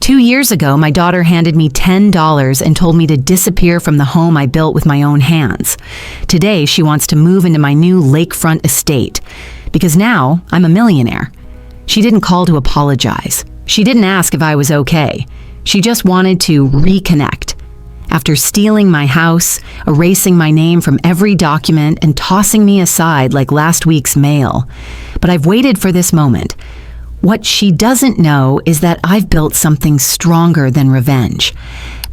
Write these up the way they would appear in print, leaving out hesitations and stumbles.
2 years ago, my daughter handed me $10 and told me to disappear from the home I built with my own hands. Today, she wants to move into my new lakefront estate, because now I'm a millionaire. She didn't call to apologize. She didn't ask if I was okay. She just wanted to reconnect. After stealing my house, erasing my name from every document, and tossing me aside like last week's mail. But I've waited for this moment. What she doesn't know is that I've built something stronger than revenge.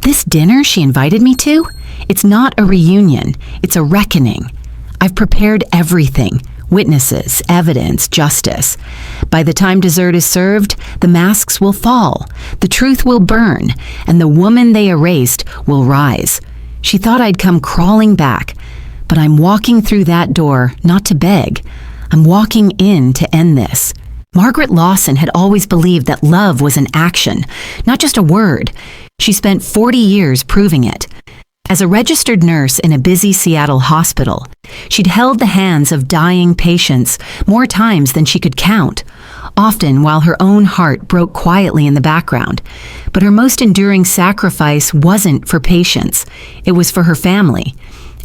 This dinner she invited me to, it's not a reunion, it's a reckoning. I've prepared everything: witnesses, evidence, justice. By the time dessert is served, the masks will fall, the truth will burn, and the woman they erased will rise. She thought I'd come crawling back, but I'm walking through that door not to beg. I'm walking in to end this. Margaret Lawson had always believed that love was an action, not just a word. She spent 40 years proving it. As a registered nurse in a busy Seattle hospital, she'd held the hands of dying patients more times than she could count, often while her own heart broke quietly in the background. But her most enduring sacrifice wasn't for patients, it was for her family.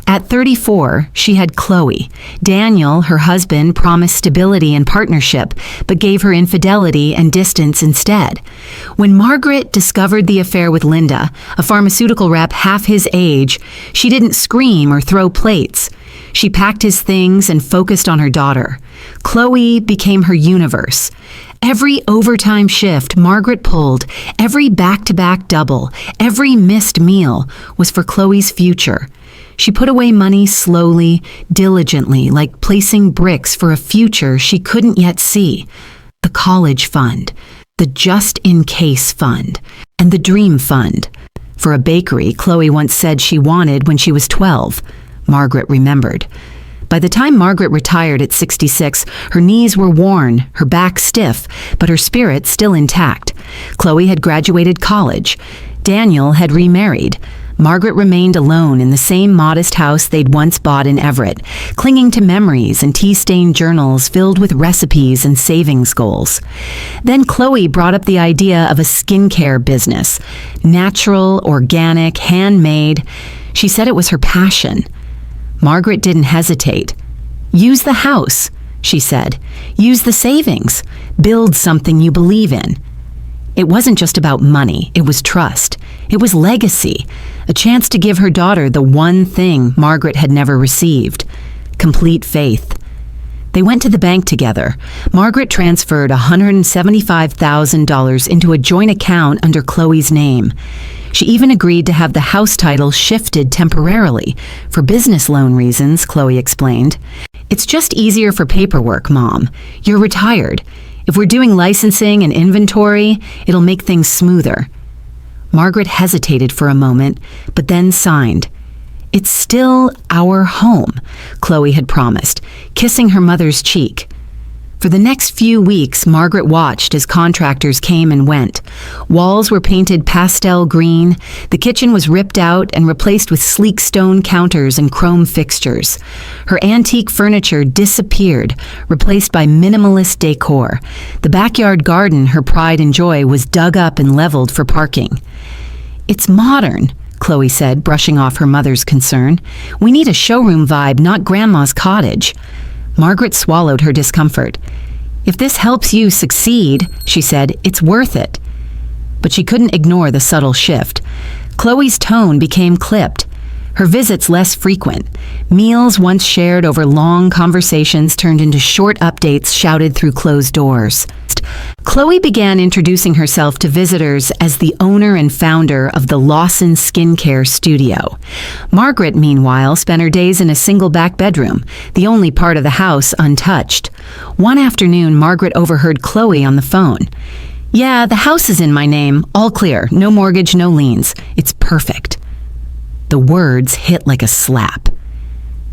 At 34, she had Khloe. Daniel, her husband, promised stability and partnership, but gave her infidelity and distance instead. When Margaret discovered the affair with Linda, a pharmaceutical rep half his age, she didn't scream or throw plates. She packed his things and focused on her daughter. Khloe became her universe. Every overtime shift Margaret pulled, every back-to-back double, every missed meal was for Khloe's future. She put away money slowly, diligently, like placing bricks for a future she couldn't yet see. The college fund, the just-in-case fund, and the dream fund. For a bakery Khloe once said she wanted when she was 12. Margaret remembered. By the time Margaret retired at 66, her knees were worn, her back stiff, but her spirit still intact. Khloe had graduated college. Daniel had remarried. Margaret remained alone in the same modest house they'd once bought in Everett, clinging to memories and tea-stained journals filled with recipes and savings goals. Then Khloe brought up the idea of a skincare business. Natural, organic, handmade. She said it was her passion. Margaret didn't hesitate. "Use the house," she said. "Use the savings. Build something you believe in." It wasn't just about money, it was trust. It was legacy, a chance to give her daughter the one thing Margaret had never received: complete faith. They went to the bank together. Margaret transferred $175,000 into a joint account under Khloe's name. She even agreed to have the house title shifted temporarily, for business loan reasons, Khloe explained. "It's just easier for paperwork, Mom. You're retired. If we're doing licensing and inventory, it'll make things smoother." Margaret hesitated for a moment, but then signed. "It's still our home," Khloe had promised, kissing her mother's cheek. For the next few weeks, Margaret watched as contractors came and went. Walls were painted pastel green, the kitchen was ripped out and replaced with sleek stone counters and chrome fixtures. Her antique furniture disappeared, replaced by minimalist decor. The backyard garden, her pride and joy, was dug up and leveled for parking. "It's modern," Khloe said, brushing off her mother's concern. "We need a showroom vibe, not Grandma's cottage." Margaret swallowed her discomfort. "If this helps you succeed," she said, "it's worth it." But she couldn't ignore the subtle shift. Khloe's tone became clipped, her visits less frequent. Meals once shared over long conversations turned into short updates shouted through closed doors. Khloe began introducing herself to visitors as the owner and founder of the Lawson Skincare Studio. Margaret, meanwhile, spent her days in a single back bedroom, the only part of the house untouched. One afternoon, Margaret overheard Khloe on the phone. "Yeah, the house is in my name, all clear, no mortgage, no liens. It's perfect." The words hit like a slap.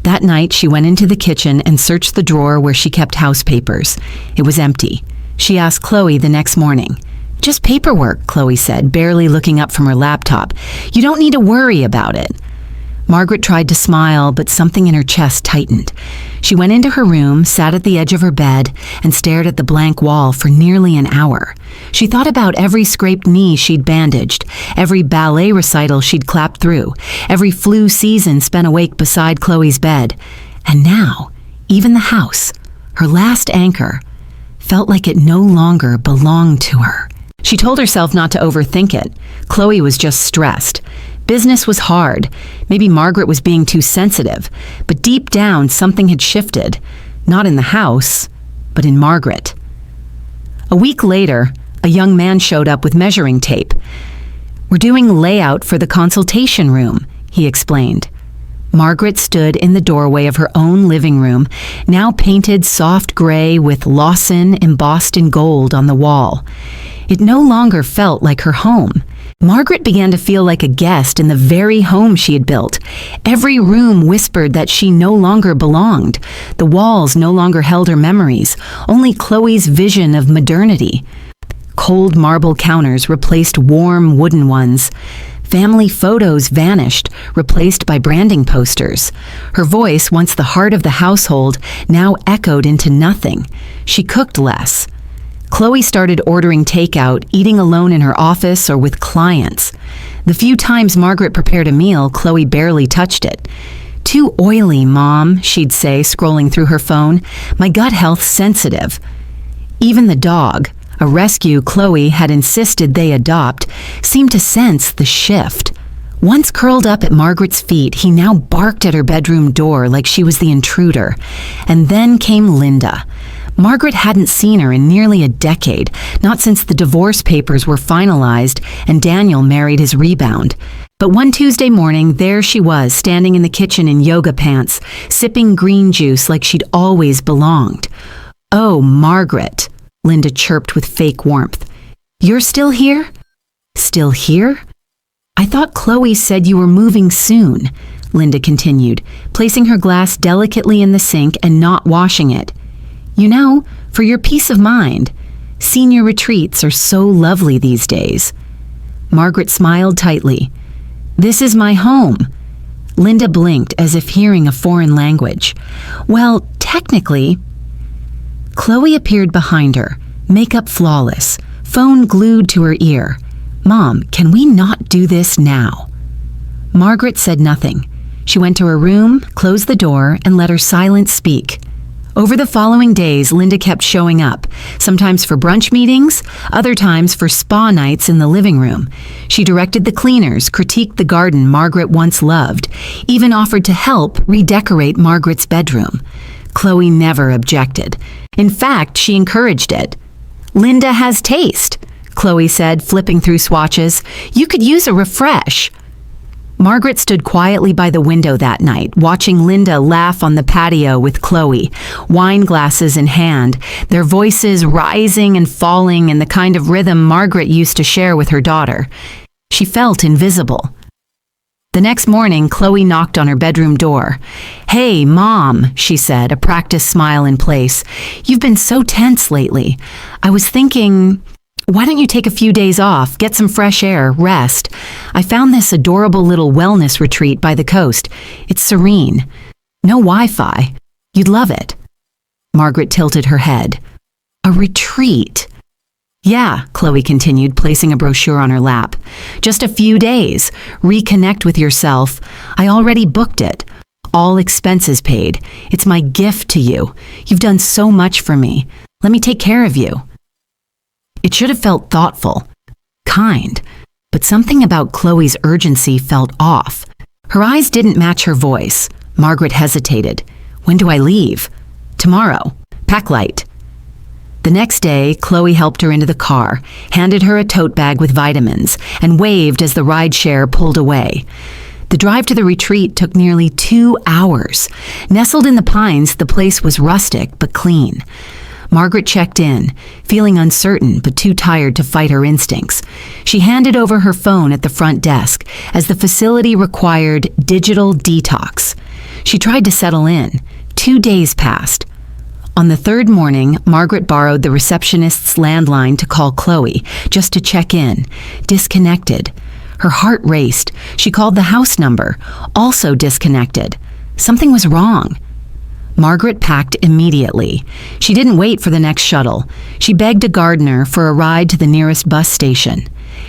That night, she went into the kitchen and searched the drawer where she kept house papers. It was empty. She asked Khloe the next morning. "Just paperwork," Khloe said, barely looking up from her laptop. "You don't need to worry about it." Margaret tried to smile, but something in her chest tightened. She went into her room, sat at the edge of her bed, and stared at the blank wall for nearly an hour. She thought about every scraped knee she'd bandaged, every ballet recital she'd clapped through, every flu season spent awake beside Khloe's bed. And now, even the house, her last anchor, felt like it no longer belonged to her. She told herself not to overthink it. Khloe was just stressed. Business was hard. Maybe Margaret was being too sensitive. But deep down, something had shifted. Not in the house, but in Margaret. A week later, a young man showed up with measuring tape. "We're doing layout for the consultation room," he explained. Margaret stood in the doorway of her own living room, now painted soft gray with Lawson embossed in gold on the wall. It no longer felt like her home. Margaret began to feel like a guest in the very home she had built. Every room whispered that she no longer belonged. The walls no longer held her memories, only Khloe's vision of modernity. Cold marble counters replaced warm wooden ones. Family photos vanished, replaced by branding posters. Her voice, once the heart of the household, now echoed into nothing. She cooked less. Khloe started ordering takeout, eating alone in her office or with clients. The few times Margaret prepared a meal, Khloe barely touched it. "Too oily, Mom," she'd say, scrolling through her phone. "My gut health's sensitive." Even the dog, a rescue Khloe had insisted they adopt, seemed to sense the shift. Once curled up at Margaret's feet, he now barked at her bedroom door like she was the intruder. And then came Linda. Margaret hadn't seen her in nearly a decade, not since the divorce papers were finalized and Daniel married his rebound. But one Tuesday morning, there she was, standing in the kitchen in yoga pants, sipping green juice like she'd always belonged. "Oh, Margaret," Linda chirped with fake warmth. "You're still here?" "Still here? I thought Khloe said you were moving soon," Linda continued, placing her glass delicately in the sink and not washing it. "You know, for your peace of mind. Senior retreats are so lovely these days." Margaret smiled tightly. "This is my home." Linda blinked as if hearing a foreign language. "Well, technically..." Khloe appeared behind her, makeup flawless, phone glued to her ear. "Mom, can we not do this now?" Margaret said nothing. She went to her room, closed the door, and let her silence speak. Over the following days, Linda kept showing up, sometimes for brunch meetings, other times for spa nights in the living room. She directed the cleaners, critiqued the garden Margaret once loved, even offered to help redecorate Margaret's bedroom. Khloe never objected. In fact, she encouraged it. "Linda has taste," Khloe said, flipping through swatches. "You could use a refresh." Margaret stood quietly by the window that night, watching Linda laugh on the patio with Khloe, wine glasses in hand, their voices rising and falling in the kind of rhythm Margaret used to share with her daughter. She felt invisible. The next morning, Khloe knocked on her bedroom door. "Hey, Mom," she said, a practiced smile in place. "You've been so tense lately. I was thinking... why don't you take a few days off, get some fresh air, rest? I found this adorable little wellness retreat by the coast. It's serene. No Wi-Fi. You'd love it." Margaret tilted her head. "A retreat?" "Yeah," Khloe continued, placing a brochure on her lap. "Just a few days. Reconnect with yourself. I already booked it. All expenses paid. It's my gift to you. You've done so much for me. Let me take care of you." It should have felt thoughtful, kind, but something about Khloe's urgency felt off. Her eyes didn't match her voice. Margaret hesitated. "When do I leave?" "Tomorrow. Pack light." The next day, Khloe helped her into the car, handed her a tote bag with vitamins, and waved as the rideshare pulled away. The drive to the retreat took nearly 2 hours. Nestled in the pines, the place was rustic but clean. Margaret checked in, feeling uncertain but too tired to fight her instincts. She handed over her phone at the front desk, as the facility required digital detox. She tried to settle in. 2 days passed. On the third morning, Margaret borrowed the receptionist's landline to call Khloe, just to check in. Disconnected. Her heart raced. She called the house number, also disconnected. Something was wrong. Margaret packed immediately. She didn't wait for the next shuttle. She begged a gardener for a ride to the nearest bus station.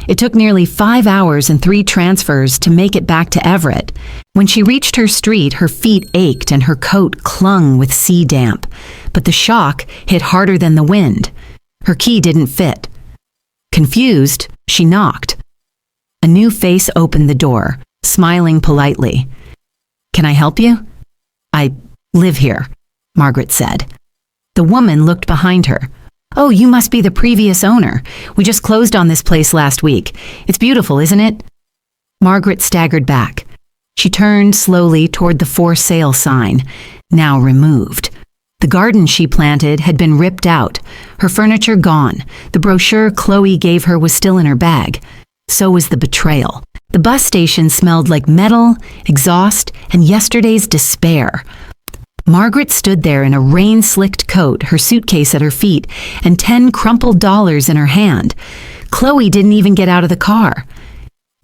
It took nearly 5 hours and 3 transfers to make it back to Everett. When she reached her street, her feet ached and her coat clung with sea damp. But the shock hit harder than the wind. Her key didn't fit. Confused, she knocked. A new face opened the door, smiling politely. "Can I help you?" "I live here," Margaret said. The woman looked behind her. "Oh, you must be the previous owner. We just closed on this place last week. It's beautiful, isn't it?" Margaret staggered back. She turned slowly toward the for sale sign, now removed. The garden she planted had been ripped out, her furniture gone. The brochure Khloe gave her was still in her bag. So was the betrayal. The bus station smelled like metal, exhaust, and yesterday's despair. Margaret stood there in a rain-slicked coat, her suitcase at her feet, and 10 crumpled dollars in her hand. Khloe didn't even get out of the car.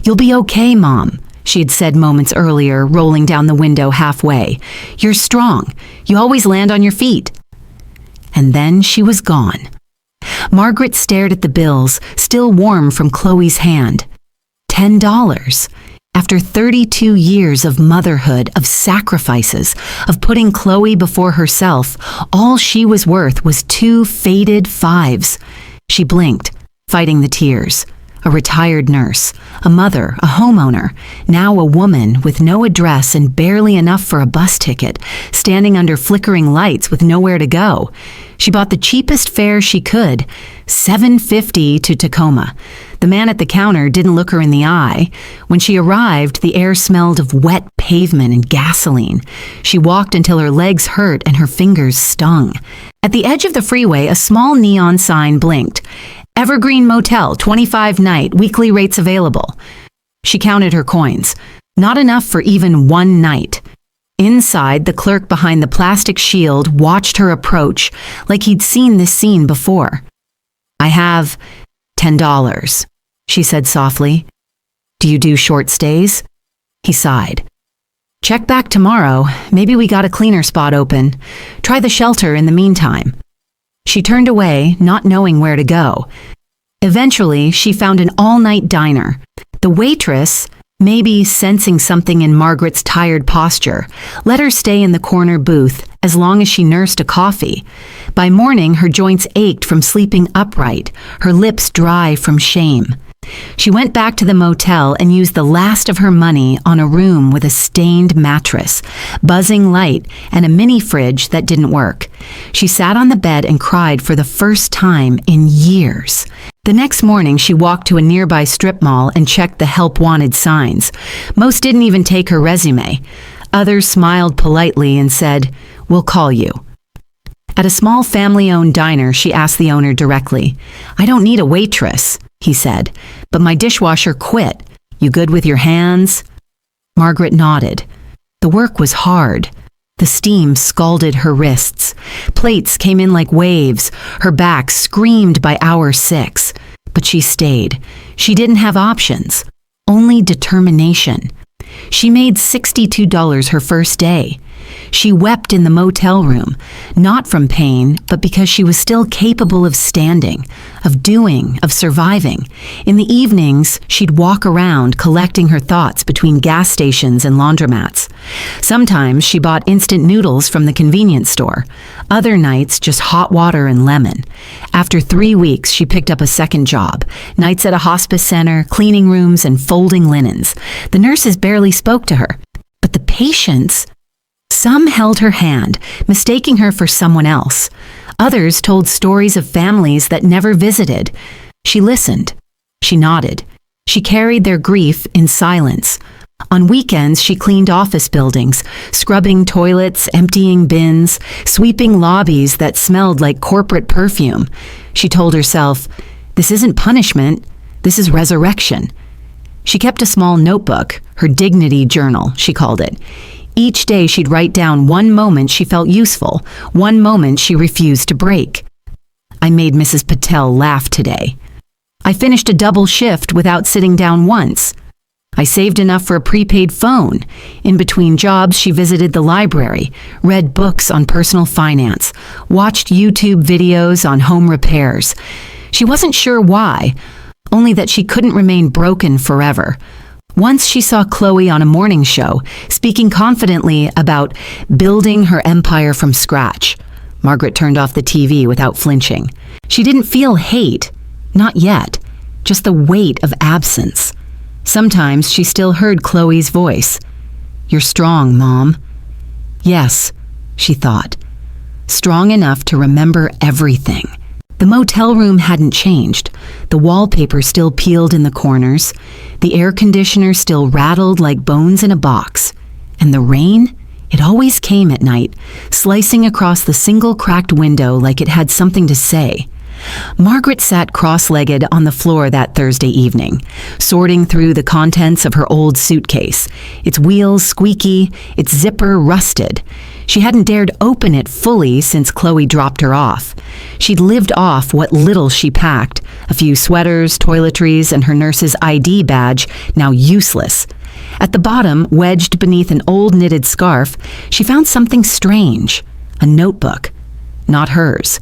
"You'll be okay, Mom," she had said moments earlier, rolling down the window halfway. "You're strong. You always land on your feet." And then she was gone. Margaret stared at the bills, still warm from Khloe's hand. $10. After 32 years of motherhood, of sacrifices, of putting Khloe before herself, all she was worth was 2 faded 5s. She blinked, fighting the tears. A retired nurse, a mother, a homeowner, now a woman with no address and barely enough for a bus ticket, standing under flickering lights with nowhere to go. She bought the cheapest fare she could, $7.50 to Tacoma. The man at the counter didn't look her in the eye. When she arrived, the air smelled of wet pavement and gasoline. She walked until her legs hurt and her fingers stung. At the edge of the freeway, a small neon sign blinked. "Evergreen Motel, 25 night, weekly rates available." She counted her coins. Not enough for even one night. Inside, the clerk behind the plastic shield watched her approach like he'd seen this scene before. "I have $10, she said softly. "Do you do short stays?" He sighed. "Check back tomorrow. Maybe we got a cleaner spot open. Try the shelter in the meantime." She turned away, not knowing where to go. Eventually, she found an all-night diner. The waitress, maybe sensing something in Margaret's tired posture, let her stay in the corner booth as long as she nursed a coffee. By morning, her joints ached from sleeping upright, her lips dry from shame. She went back to the motel and used the last of her money on a room with a stained mattress, buzzing light, and a mini fridge that didn't work. She sat on the bed and cried for the first time in years. The next morning, she walked to a nearby strip mall and checked the help wanted signs. Most didn't even take her resume. Others smiled politely and said, "We'll call you." At a small family-owned diner, she asked the owner directly. "I don't need a waitress," he said, "but my dishwasher quit. You good with your hands?" Margaret nodded. The work was hard. The steam scalded her wrists. Plates came in like waves. Her back screamed by hour 6. But she stayed. She didn't have options, only determination. She made $62 her first day. She wept in the motel room, not from pain, but because she was still capable of standing, of doing, of surviving. In the evenings, she'd walk around collecting her thoughts between gas stations and laundromats. Sometimes she bought instant noodles from the convenience store. Other nights, just hot water and lemon. After 3 weeks, she picked up a second job, nights at a hospice center, cleaning rooms, and folding linens. The nurses barely spoke to her, but the patients... Some held her hand, mistaking her for someone else. Others told stories of families that never visited. She listened. She nodded. She carried their grief in silence. On weekends, she cleaned office buildings, scrubbing toilets, emptying bins, sweeping lobbies that smelled like corporate perfume. She told herself, "This isn't punishment, this is resurrection." She kept a small notebook, her dignity journal, she called it. Each day she'd write down one moment she felt useful, one moment she refused to break. "I made Mrs. Patel laugh today. I finished a double shift without sitting down once. I saved enough for a prepaid phone. In between jobs, she visited the library, read books on personal finance, watched YouTube videos on home repairs. She wasn't sure why, only that she couldn't remain broken forever. Once she saw Khloe on a morning show, speaking confidently about building her empire from scratch. Margaret turned off the TV without flinching. She didn't feel hate, not yet, just the weight of absence. Sometimes she still heard Khloe's voice. "You're strong, Mom." Yes, she thought. Strong enough to remember everything. The motel room hadn't changed. The wallpaper still peeled in the corners. The air conditioner still rattled like bones in a box. And the rain? It always came at night, slicing across the single cracked window like it had something to say. Margaret sat cross-legged on the floor that Thursday evening, sorting through the contents of her old suitcase, its wheels squeaky, its zipper rusted. She hadn't dared open it fully since Khloe dropped her off. She'd lived off what little she packed, a few sweaters, toiletries, and her nurse's ID badge, now useless. At the bottom, wedged beneath an old knitted scarf, she found something strange, a notebook, not hers.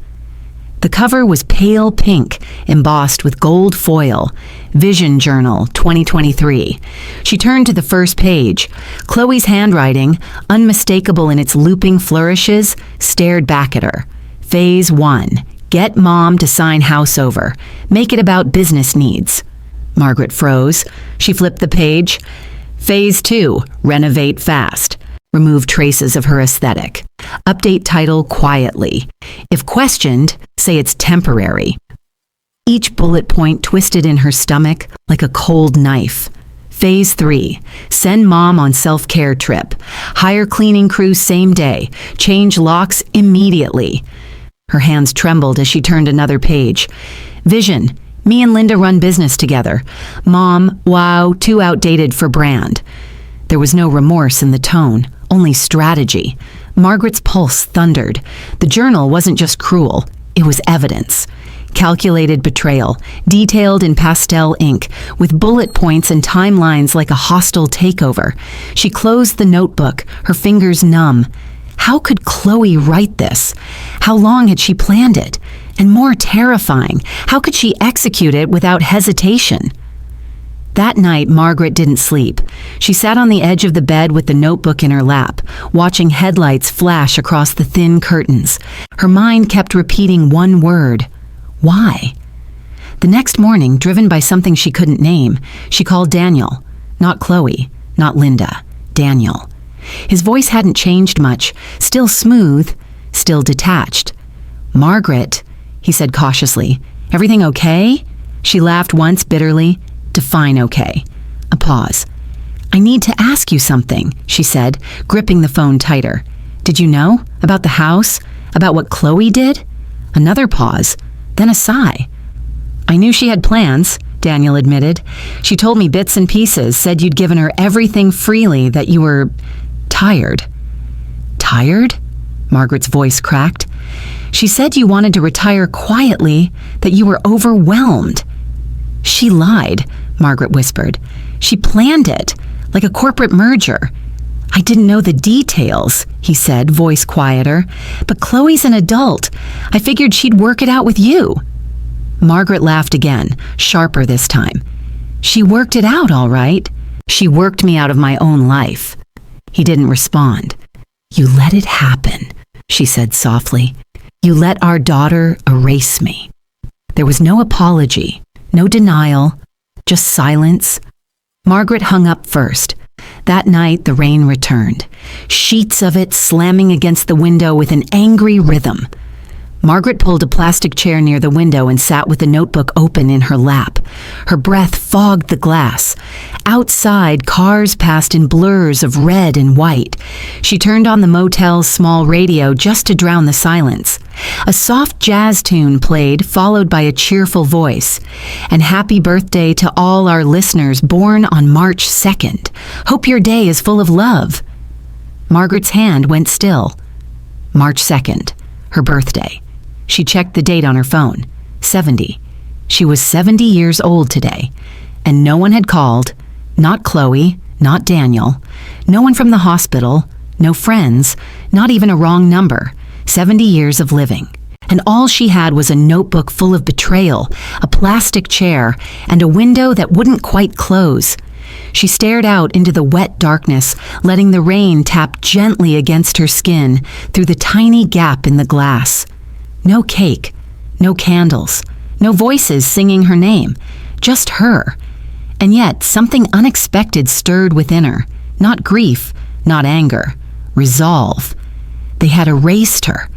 The cover was pale pink, embossed with gold foil. Vision Journal, 2023. She turned to the first page. Khloe's handwriting, unmistakable in its looping flourishes, stared back at her. Phase 1. Get Mom to sign house over. Make it about business needs. Margaret froze. She flipped the page. Phase 2. Renovate fast. Remove traces of her aesthetic. Update title quietly. If questioned, say it's temporary. Each bullet point twisted in her stomach like a cold knife. Phase 3. Send Mom on self-care trip. Hire cleaning crew same day. Change locks immediately. Her hands trembled as she turned another page. Vision. Me and Linda run business together. Mom, wow, too outdated for brand. There was no remorse in the tone, only strategy. Margaret's pulse thundered. The journal wasn't just cruel, it was evidence. Calculated betrayal, detailed in pastel ink, with bullet points and timelines like a hostile takeover. She closed the notebook, her fingers numb. How could Khloe write this? How long had she planned it? And more terrifying, how could she execute it without hesitation? That night, Margaret didn't sleep. She sat on the edge of the bed with the notebook in her lap, watching headlights flash across the thin curtains. Her mind kept repeating one word: why? The next morning, driven by something she couldn't name, she called Daniel. Not Khloe, not Linda, Daniel. His voice hadn't changed much, still smooth, still detached. "Margaret," he said cautiously, "everything okay?" She laughed once bitterly. Define okay. A pause. "I need to ask you something," she said, gripping the phone tighter. "Did you know? About the house? About what Khloe did?" Another pause, then a sigh. "I knew she had plans," Daniel admitted. "She told me bits and pieces, said you'd given her everything freely, that you were tired." "Tired?" Margaret's voice cracked. "She said you wanted to retire quietly, that you were overwhelmed." "She lied," Margaret whispered. "She planned it, like a corporate merger." "I didn't know the details," he said, voice quieter. "But Khloe's an adult. I figured she'd work it out with you." Margaret laughed again, sharper this time. "She worked it out, all right. She worked me out of my own life." He didn't respond. "You let it happen," she said softly. "You let our daughter erase me." There was no apology, no denial, just silence. Margaret hung up first. That night, the rain returned, sheets of it slamming against the window with an angry rhythm. Margaret pulled a plastic chair near the window and sat with the notebook open in her lap. Her breath fogged the glass. Outside, cars passed in blurs of red and white. She turned on the motel's small radio just to drown the silence. A soft jazz tune played, followed by a cheerful voice. "And happy birthday to all our listeners born on March 2nd. Hope your day is full of love." Margaret's hand went still. March 2nd, her birthday. She checked the date on her phone. 70. She was 70 years old today, and no one had called, Not Khloe, not Daniel, no one from the hospital, no friends, not even a wrong number. 70 years of living. And all she had was a notebook full of betrayal, a plastic chair, and a window that wouldn't quite close. She stared out into the wet darkness, letting the rain tap gently against her skin through the tiny gap in the glass. No cake, no candles, no voices singing her name, just her. And yet something unexpected stirred within her. Not grief, not anger, resolve. They had erased her.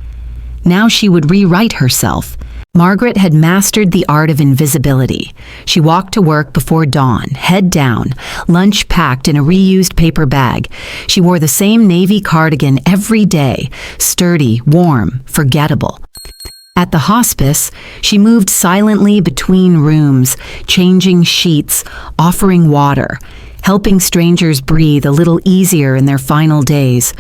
Now she would rewrite herself. Margaret had mastered the art of invisibility. She walked to work before dawn, head down, lunch packed in a reused paper bag. She wore the same navy cardigan every day, sturdy, warm, forgettable. At the hospice, she moved silently between rooms, changing sheets, offering water, helping strangers breathe a little easier in their final days.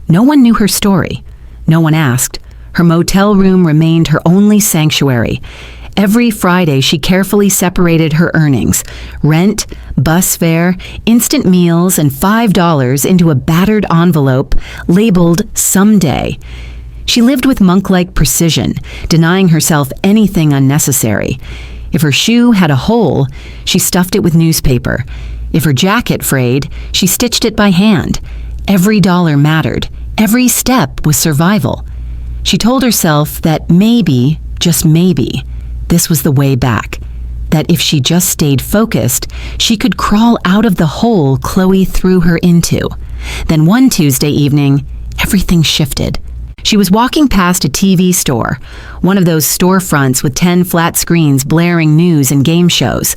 No one knew her story. No one asked. Her motel room remained her only sanctuary. Every Friday, she carefully separated her earnings, rent, bus fare, instant meals, and $5 into a battered envelope labeled Someday. She lived with monk-like precision, denying herself anything unnecessary. If her shoe had a hole, she stuffed it with newspaper. If her jacket frayed, she stitched it by hand. Every dollar mattered. Every step was survival. She told herself that maybe, just maybe, this was the way back. That if she just stayed focused, she could crawl out of the hole Khloe threw her into. Then one Tuesday evening, everything shifted. She was walking past a TV store, one of those storefronts with 10 flat screens blaring news and game shows.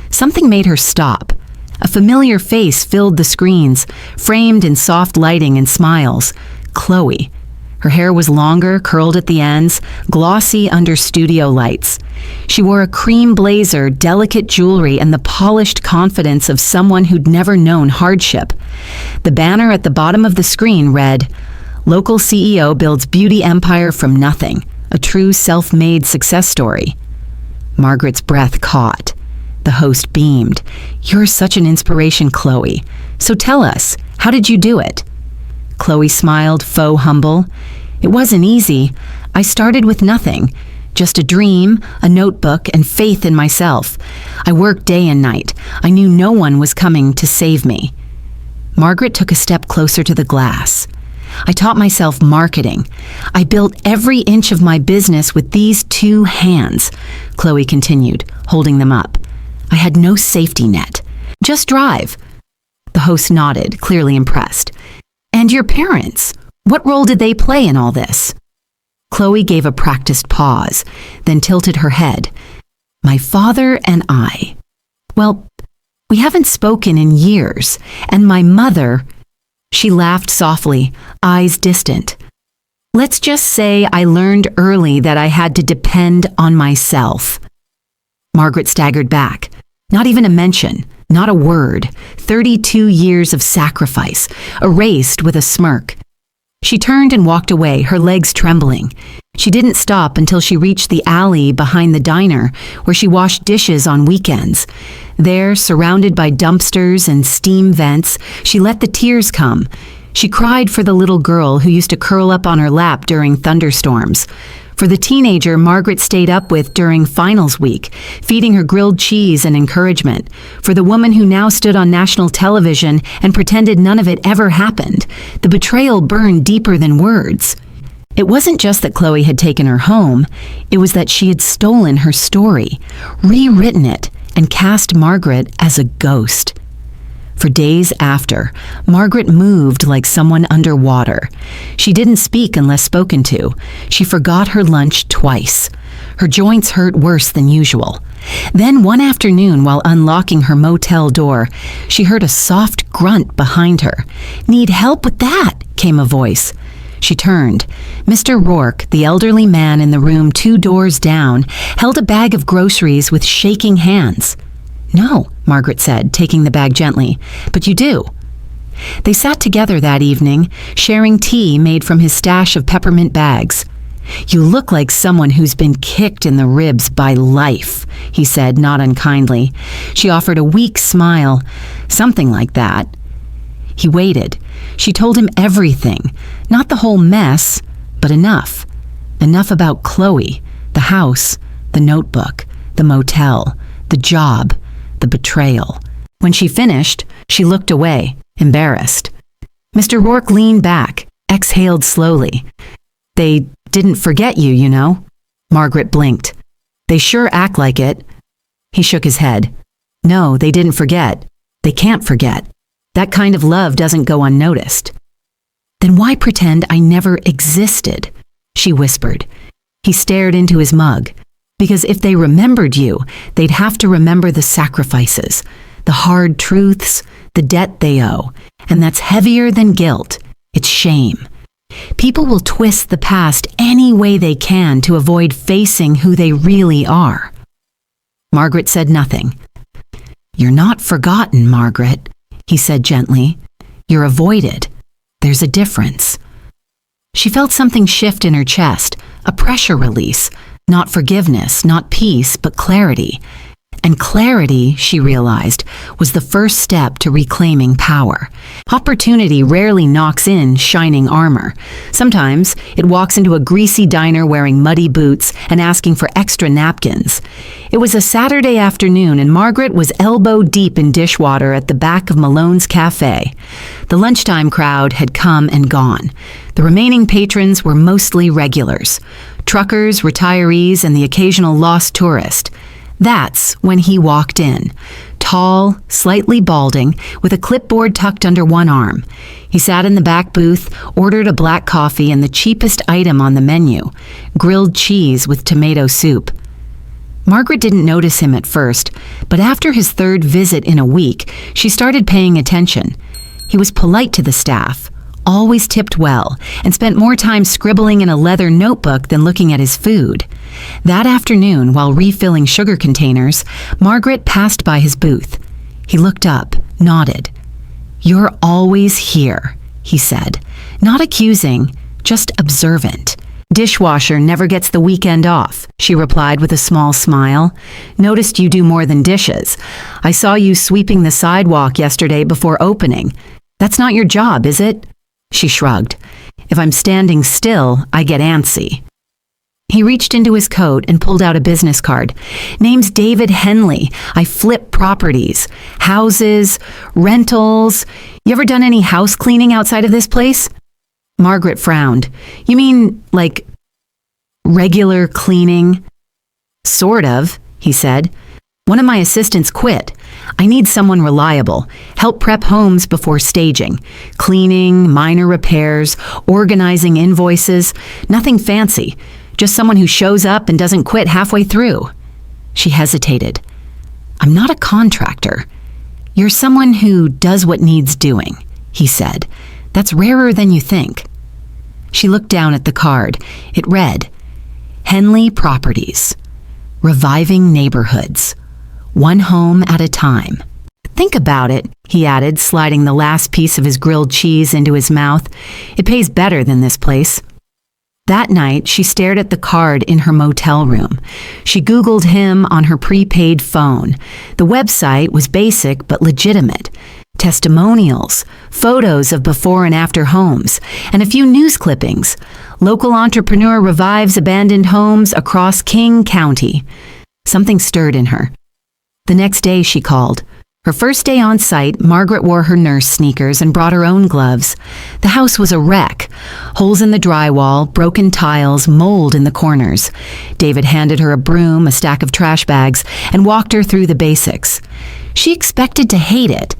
Something made her stop. A familiar face filled the screens, framed in soft lighting and smiles. Khloe. Her hair was longer, curled at the ends, glossy under studio lights. She wore a cream blazer, delicate jewelry, and the polished confidence of someone who'd never known hardship. The banner at the bottom of the screen read, "Local CEO builds beauty empire from nothing, a true self-made success story." Margaret's breath caught. The host beamed. "You're such an inspiration, Khloe. So tell us, how did you do it?" Khloe smiled, faux humble. "It wasn't easy. I started with nothing. Just a dream, a notebook, and faith in myself. I worked day and night. I knew no one was coming to save me." Margaret took a step closer to the glass. "I taught myself marketing. I built every inch of my business with these two hands," Khloe continued, holding them up. "I had no safety net. Just drive." The host nodded, clearly impressed. "And your parents? What role did they play in all this?" Khloe gave a practiced pause, then tilted her head. "My father and I. Well, we haven't spoken in years, and my mother..." She laughed softly, eyes distant. "Let's just say I learned early that I had to depend on myself." Margaret staggered back. Not even a mention. Not a word. 32 years of sacrifice, erased with a smirk. She turned and walked away, her legs trembling. She didn't stop until she reached the alley behind the diner, where she washed dishes on weekends. There, surrounded by dumpsters and steam vents, she let the tears come. She cried for the little girl who used to curl up on her lap during thunderstorms. For the teenager Margaret stayed up with during finals week, feeding her grilled cheese and encouragement. For the woman who now stood on national television and pretended none of it ever happened. The betrayal burned deeper than words. It wasn't just that Khloe had taken her home, it was that she had stolen her story, rewritten it, and cast Margaret as a ghost. For days after, Margaret moved like someone underwater. She didn't speak unless spoken to. She forgot her lunch twice. Her joints hurt worse than usual. Then one afternoon, while unlocking her motel door, she heard a soft grunt behind her. "Need help with that?" came a voice. She turned. Mr. Rourke, the elderly man in the room 2 doors down, held a bag of groceries with shaking hands. "No," Margaret said, taking the bag gently, "but you do." They sat together that evening, sharing tea made from his stash of peppermint bags. "You look like someone who's been kicked in the ribs by life," he said, not unkindly. She offered a weak smile. "Something like that." He waited. She told him everything. Not the whole mess, but enough. Enough about Khloe, the house, the notebook, the motel, the job, the betrayal. When she finished, she looked away, embarrassed. Mr. Rourke leaned back, exhaled slowly. "They didn't forget you, you know." Margaret blinked. "They sure act like it." He shook his head. "No, they didn't forget. They can't forget. That kind of love doesn't go unnoticed." "Then why pretend I never existed?" she whispered. He stared into his mug. "Because if they remembered you, they'd have to remember the sacrifices, the hard truths, the debt they owe. And that's heavier than guilt. It's shame. People will twist the past any way they can to avoid facing who they really are." Margaret said nothing. "You're not forgotten, Margaret," he said gently. "You're avoided. There's a difference." She felt something shift in her chest, a pressure release. Not forgiveness, not peace, but clarity. And clarity, she realized, was the first step to reclaiming power. Opportunity rarely knocks in shining armor. Sometimes it walks into a greasy diner wearing muddy boots and asking for extra napkins. It was a Saturday afternoon and Margaret was elbow deep in dishwater at the back of Malone's Cafe. The lunchtime crowd had come and gone. The remaining patrons were mostly regulars. Truckers, retirees, and the occasional lost tourist. That's when he walked in, tall, slightly balding, with a clipboard tucked under one arm. He sat in the back booth, ordered a black coffee and the cheapest item on the menu, grilled cheese with tomato soup. Margaret didn't notice him at first, but after his third visit in a week, she started paying attention. He was polite to the staff, always tipped well, and spent more time scribbling in a leather notebook than looking at his food. That afternoon, while refilling sugar containers, Margaret passed by his booth. He looked up, nodded. "You're always here," he said, not accusing, just observant. "Dishwasher never gets the weekend off," she replied with a small smile. "Noticed you do more than dishes. I saw you sweeping the sidewalk yesterday before opening. That's not your job, is it?" She shrugged. "If I'm standing still, I get antsy." He reached into his coat and pulled out a business card. "Name's David Henley. I flip properties, houses, rentals. You ever done any house cleaning outside of this place?" Margaret frowned. "You mean, like, regular cleaning?" "Sort of," he said. "One of my assistants quit. I need someone reliable. Help prep homes before staging. Cleaning, minor repairs, organizing invoices. Nothing fancy. Just someone who shows up and doesn't quit halfway through." She hesitated. "I'm not a contractor." "You're someone who does what needs doing," he said. "That's rarer than you think." She looked down at the card. It read, "Henley Properties. Reviving neighborhoods. One home at a time." "Think about it," he added, sliding the last piece of his grilled cheese into his mouth. "It pays better than this place." That night, she stared at the card in her motel room. She Googled him on her prepaid phone. The website was basic but legitimate. Testimonials, photos of before and after homes, and a few news clippings. Local entrepreneur revives abandoned homes across King County. Something stirred in her. The next day she called. Her first day on site, Margaret wore her nurse sneakers and brought her own gloves. The house was a wreck. Holes in the drywall, broken tiles, mold in the corners. David handed her a broom, a stack of trash bags, and walked her through the basics. She expected to hate it,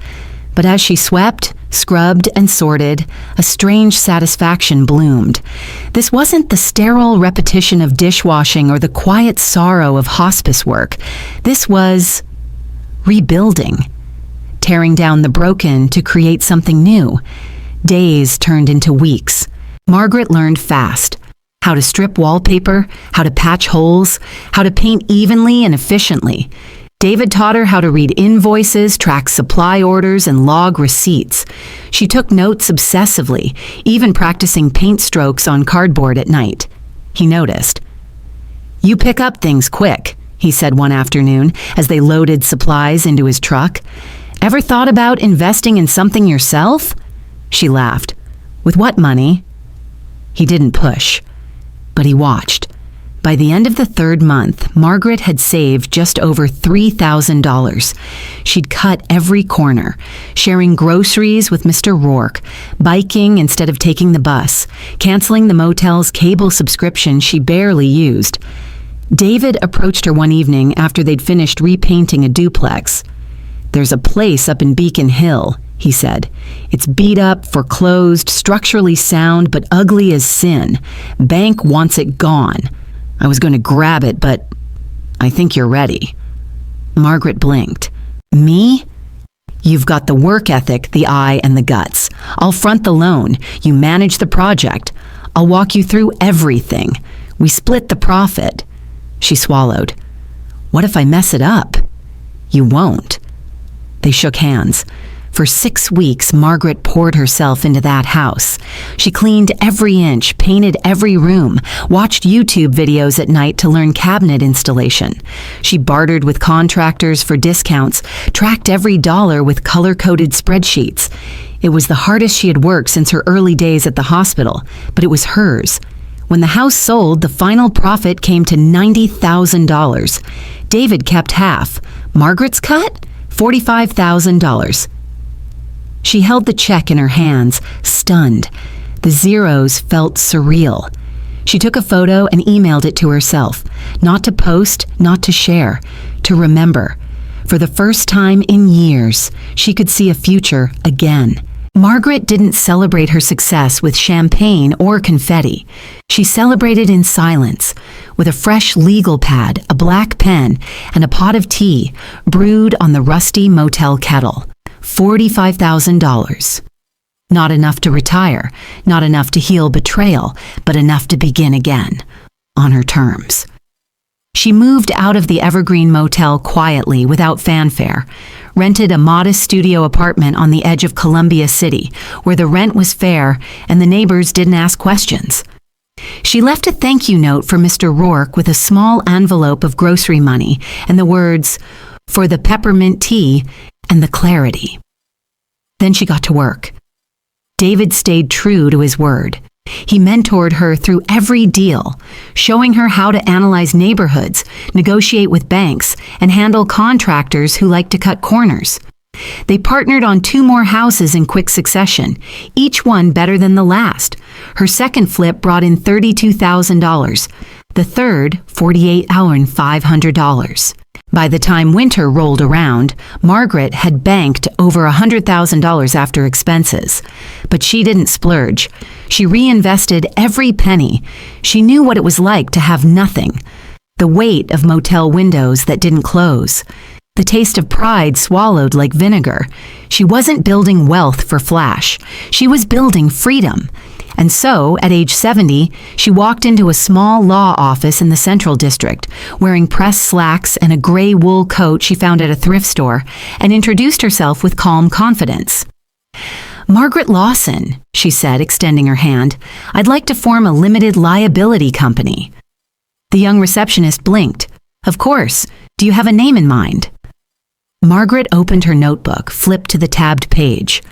but as she swept, scrubbed, and sorted, a strange satisfaction bloomed. This wasn't the sterile repetition of dishwashing or the quiet sorrow of hospice work. This was rebuilding. Tearing down the broken to create something new. Days turned into weeks. Margaret learned fast. How to strip wallpaper, how to patch holes, how to paint evenly and efficiently. David taught her how to read invoices, track supply orders, and log receipts. She took notes obsessively, even practicing paint strokes on cardboard at night. he noticed. "You pick up things quick," he said one afternoon as they loaded supplies into his truck. "Ever thought about investing in something yourself?" She laughed. "With what money?" He didn't push, but he watched. By the end of the third month, Margaret had saved just over $3,000. She'd cut every corner, sharing groceries with Mr. Rourke, biking instead of taking the bus, canceling the motel's cable subscription she barely used. David approached her one evening after they'd finished repainting a duplex. "There's a place up in Beacon Hill," he said. "It's beat up, foreclosed, structurally sound, but ugly as sin. Bank wants it gone. I was going to grab it, but I think you're ready." Margaret blinked. "Me? You've got the work ethic, the eye, and the guts. I'll front the loan. You manage the project. I'll walk you through everything. We split the profit." She swallowed. "What if I mess it up?" "You won't." They shook hands. For 6 weeks, Margaret poured herself into that house. She cleaned every inch, painted every room, watched YouTube videos at night to learn cabinet installation. She bartered with contractors for discounts, tracked every dollar with color-coded spreadsheets. It was the hardest she had worked since her early days at the hospital, but it was hers. When the house sold, the final profit came to $90,000. David kept half. Margaret's cut? $45,000. She held the check in her hands, stunned. The zeros felt surreal. She took a photo and emailed it to herself, not to post, not to share, to remember. For the first time in years, she could see a future again. Margaret didn't celebrate her success with champagne or confetti. She celebrated in silence, with a fresh legal pad, a black pen, and a pot of tea brewed on the rusty motel kettle. $45,000. Not enough to retire, not enough to heal betrayal, but enough to begin again, on her terms. She moved out of the Evergreen Motel quietly, without fanfare, rented a modest studio apartment on the edge of Columbia City, where the rent was fair and the neighbors didn't ask questions. She left a thank you note for Mr. Rourke with a small envelope of grocery money and the words, "For the peppermint tea and the clarity." Then she got to work. David stayed true to his word. He mentored her through every deal, showing her how to analyze neighborhoods, negotiate with banks, and handle contractors who like to cut corners. They partnered on 2 more houses in quick succession, each one better than the last. Her second flip brought in $32,000. The third, $48,500. By the time winter rolled around, Margaret had banked over $100,000 after expenses. But she didn't splurge. She reinvested every penny. She knew what it was like to have nothing. The weight of motel windows that didn't close. The taste of pride swallowed like vinegar. She wasn't building wealth for flash. She was building freedom. And so, at age 70, she walked into a small law office in the Central District, wearing pressed slacks and a gray wool coat she found at a thrift store, and introduced herself with calm confidence. "Margaret Lawson," she said, extending her hand. "I'd like to form a limited liability company." The young receptionist blinked. "Of course. Do you have a name in mind?" Margaret opened her notebook, flipped to the tabbed page.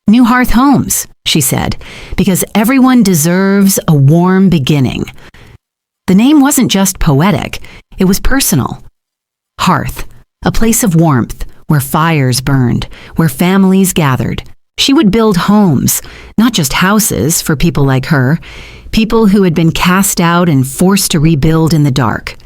"New Hearth Homes," she said, "because everyone deserves a warm beginning." The name wasn't just poetic, it was personal. Hearth, a place of warmth, where fires burned, where families gathered. She would build homes, not just houses for people like her, people who had been cast out and forced to rebuild in the dark.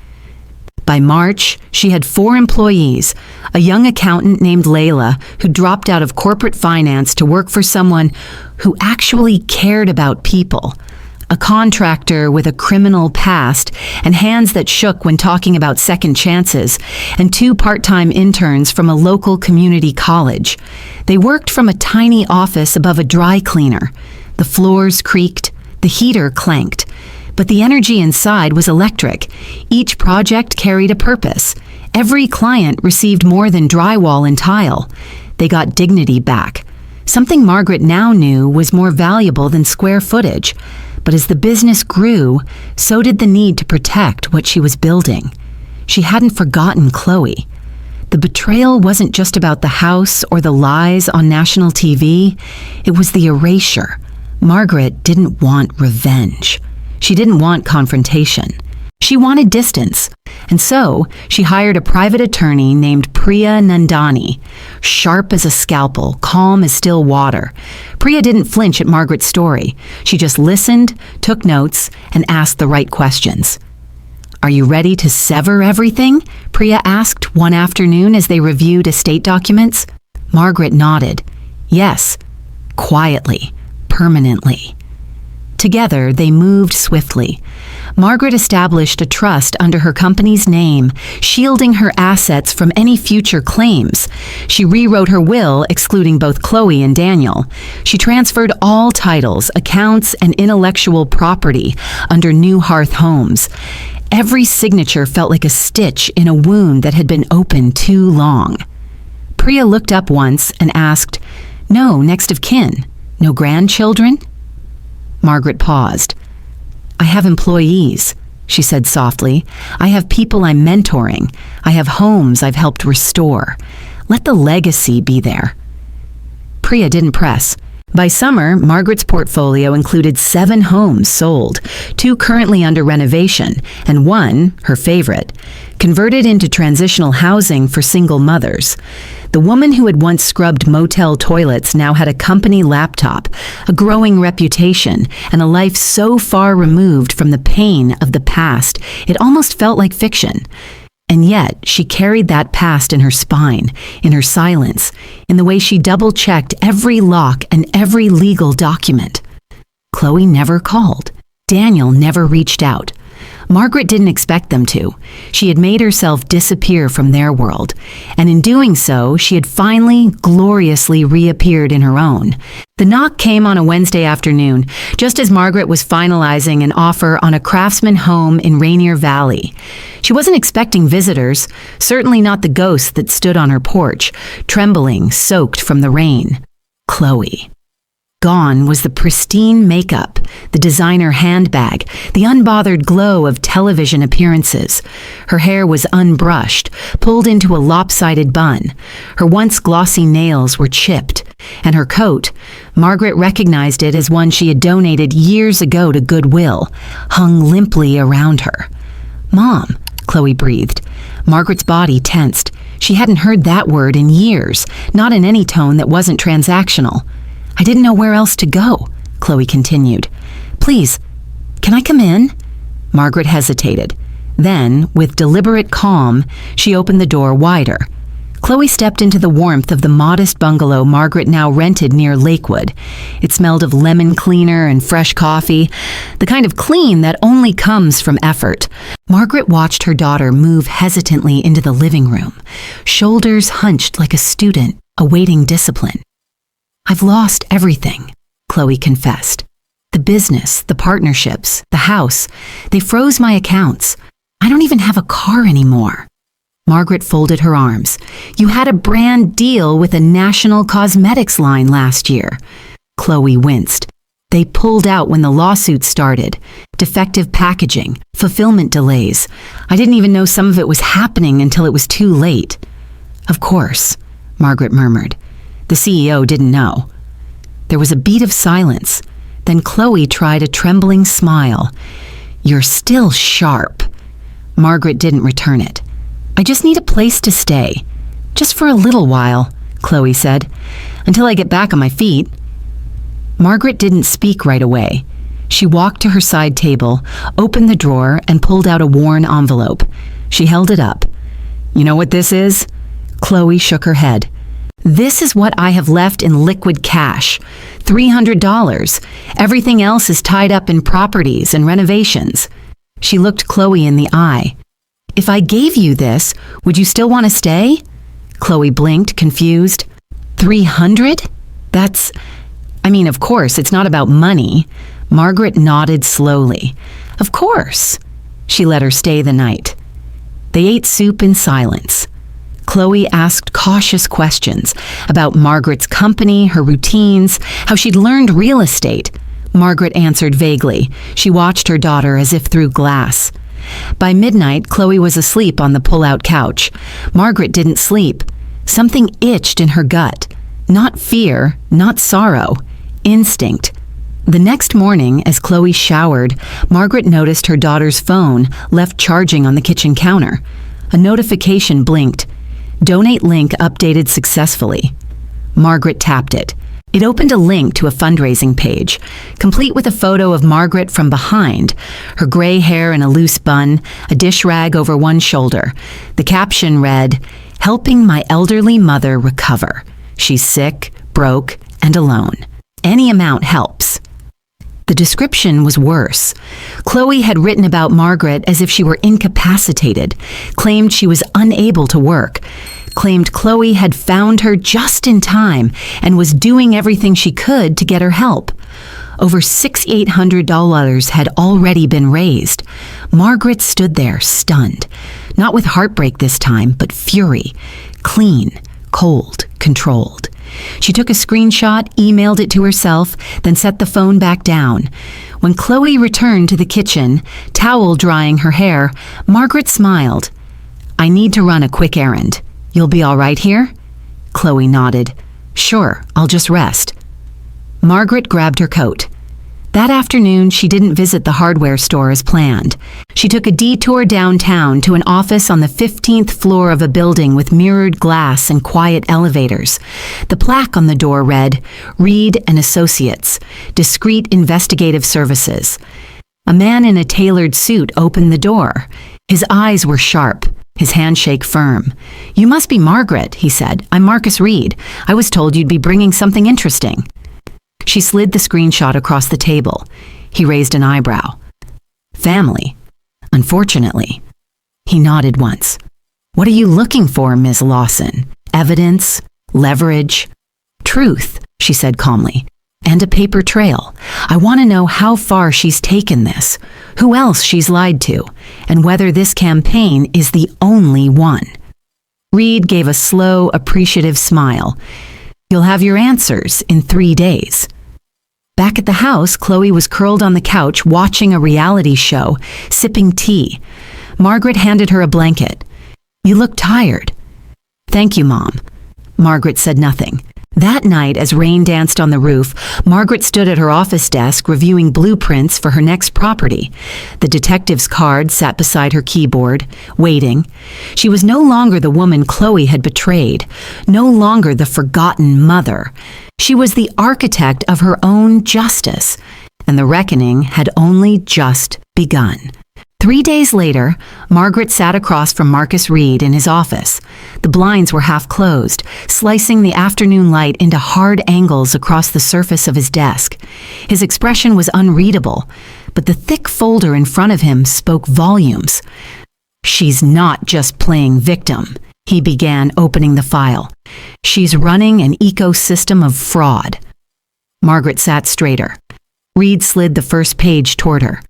By March, she had 4 employees, a young accountant named Layla who dropped out of corporate finance to work for someone who actually cared about people, a contractor with a criminal past and hands that shook when talking about second chances, and 2 part-time interns from a local community college. They worked from a tiny office above a dry cleaner. The floors creaked, the heater clanked. But the energy inside was electric. Each project carried a purpose. Every client received more than drywall and tile. They got dignity back. Something Margaret now knew was more valuable than square footage. But as the business grew, so did the need to protect what she was building. She hadn't forgotten Khloe. The betrayal wasn't just about the house or the lies on national TV. It was the erasure. Margaret didn't want revenge. She didn't want confrontation. She wanted distance. And so, she hired a private attorney named Priya Nandani. Sharp as a scalpel, calm as still water. Priya didn't flinch at Margaret's story. She just listened, took notes, and asked the right questions. "Are you ready to sever everything?" Priya asked one afternoon as they reviewed estate documents. Margaret nodded. Yes, quietly, permanently. Together, they moved swiftly. Margaret established a trust under her company's name, shielding her assets from any future claims. She rewrote her will, excluding both Khloe and Daniel. She transferred all titles, accounts, and intellectual property under New Hearth Homes. Every signature felt like a stitch in a wound that had been open too long. Priya looked up once and asked, "No next of kin? No grandchildren?" Margaret paused. "I have employees," she said softly. "I have people I'm mentoring. I have homes I've helped restore. Let the legacy be there." Priya didn't press. By summer, Margaret's portfolio included 7 homes sold, 2 currently under renovation, and 1, her favorite, converted into transitional housing for single mothers. The woman who had once scrubbed motel toilets now had a company laptop, a growing reputation, and a life so far removed from the pain of the past, it almost felt like fiction. And yet, she carried that past in her spine, in her silence, in the way she double-checked every lock and every legal document. Khloe never called. Daniel never reached out. Margaret didn't expect them to. She had made herself disappear from their world, and in doing so, she had finally, gloriously reappeared in her own. The knock came on a Wednesday afternoon, just as Margaret was finalizing an offer on a craftsman home in Rainier Valley. She wasn't expecting visitors, certainly not the ghost that stood on her porch, trembling, soaked from the rain. Khloe. Gone was the pristine makeup, the designer handbag, the unbothered glow of television appearances. Her hair was unbrushed, pulled into a lopsided bun. Her once glossy nails were chipped, and her coat, Margaret recognized it as one she had donated years ago to Goodwill, hung limply around her. "Mom," Khloe breathed. Margaret's body tensed. She hadn't heard that word in years, not in any tone that wasn't transactional. "I didn't know where else to go," Khloe continued. "Please, can I come in?" Margaret hesitated. Then, with deliberate calm, she opened the door wider. Khloe stepped into the warmth of the modest bungalow Margaret now rented near Lakewood. It smelled of lemon cleaner and fresh coffee, the kind of clean that only comes from effort. Margaret watched her daughter move hesitantly into the living room, shoulders hunched like a student awaiting discipline. "I've lost everything," Khloe confessed. "The business, the partnerships, the house. They froze my accounts. I don't even have a car anymore." Margaret folded her arms. "You had a brand deal with a national cosmetics line last year." Khloe winced. "They pulled out when the lawsuit started. Defective packaging, fulfillment delays. I didn't even know some of it was happening until it was too late." "Of course," Margaret murmured. The CEO didn't know. There was a beat of silence. Then Khloe tried a trembling smile. "You're still sharp." Margaret didn't return it. "I just need a place to stay. Just for a little while," Khloe said. "Until I get back on my feet." Margaret didn't speak right away. She walked to her side table, opened the drawer, and pulled out a worn envelope. She held it up. "You know what this is?" Khloe shook her head. "This is what I have left in liquid cash. $300. Everything else is tied up in properties and renovations." She looked Khloe in the eye. "If I gave you this, would you still want to stay?" Khloe blinked, confused. $300? Of course, it's not about money. Margaret nodded slowly. "Of course." She let her stay the night. They ate soup in silence. Khloe asked cautious questions about Margaret's company, her routines, how she'd learned real estate. Margaret answered vaguely. She watched her daughter as if through glass. By midnight, Khloe was asleep on the pull-out couch. Margaret didn't sleep. Something itched in her gut. Not fear, not sorrow. Instinct. The next morning, as Khloe showered, Margaret noticed her daughter's phone left charging on the kitchen counter. A notification blinked. Donate link updated successfully. Margaret tapped it. It opened a link to a fundraising page, complete with a photo of Margaret from behind, her gray hair in a loose bun, a dish rag over one shoulder. The caption read, "Helping my elderly mother recover. She's sick, broke, and alone. Any amount helps." The description was worse. Khloe had written about Margaret as if she were incapacitated, claimed she was unable to work, claimed Khloe had found her just in time and was doing everything she could to get her help. Over $6,800 had already been raised. Margaret stood there, stunned. Not with heartbreak this time, but fury. Clean, cold, controlled. She took a screenshot, emailed it to herself, then set the phone back down. When Khloe returned to the kitchen, towel drying her hair, Margaret smiled. "I need to run a quick errand. You'll be all right here?" Khloe nodded. "Sure, I'll just rest." Margaret grabbed her coat. That afternoon, she didn't visit the hardware store as planned. She took a detour downtown to an office on the 15th floor of a building with mirrored glass and quiet elevators. The plaque on the door read, "Reed and Associates, Discreet Investigative Services." A man in a tailored suit opened the door. His eyes were sharp, his handshake firm. "You must be Margaret," he said. "I'm Marcus Reed. I was told you'd be bringing something interesting." She slid the screenshot across the table. He raised an eyebrow. "Family. Unfortunately." He nodded once. "What are you looking for, Ms. Lawson? Evidence? Leverage?" "Truth," she said calmly. "And a paper trail. I want to know how far she's taken this, who else she's lied to, and whether this campaign is the only one." Reed gave a slow, appreciative smile. "You'll have your answers in 3 days." Back at the house, Khloe was curled on the couch watching a reality show, sipping tea. Margaret handed her a blanket. "You look tired." "Thank you, Mom." Margaret said nothing. That night, as rain danced on the roof, Margaret stood at her office desk reviewing blueprints for her next property. The detective's card sat beside her keyboard, waiting. She was no longer the woman Khloe had betrayed, no longer the forgotten mother. She was the architect of her own justice, and the reckoning had only just begun. 3 days later, Margaret sat across from Marcus Reed in his office. The blinds were half closed, slicing the afternoon light into hard angles across the surface of his desk. His expression was unreadable, but the thick folder in front of him spoke volumes. "She's not just playing victim," he began, opening the file. "She's running an ecosystem of fraud." Margaret sat straighter. Reed slid the first page toward her.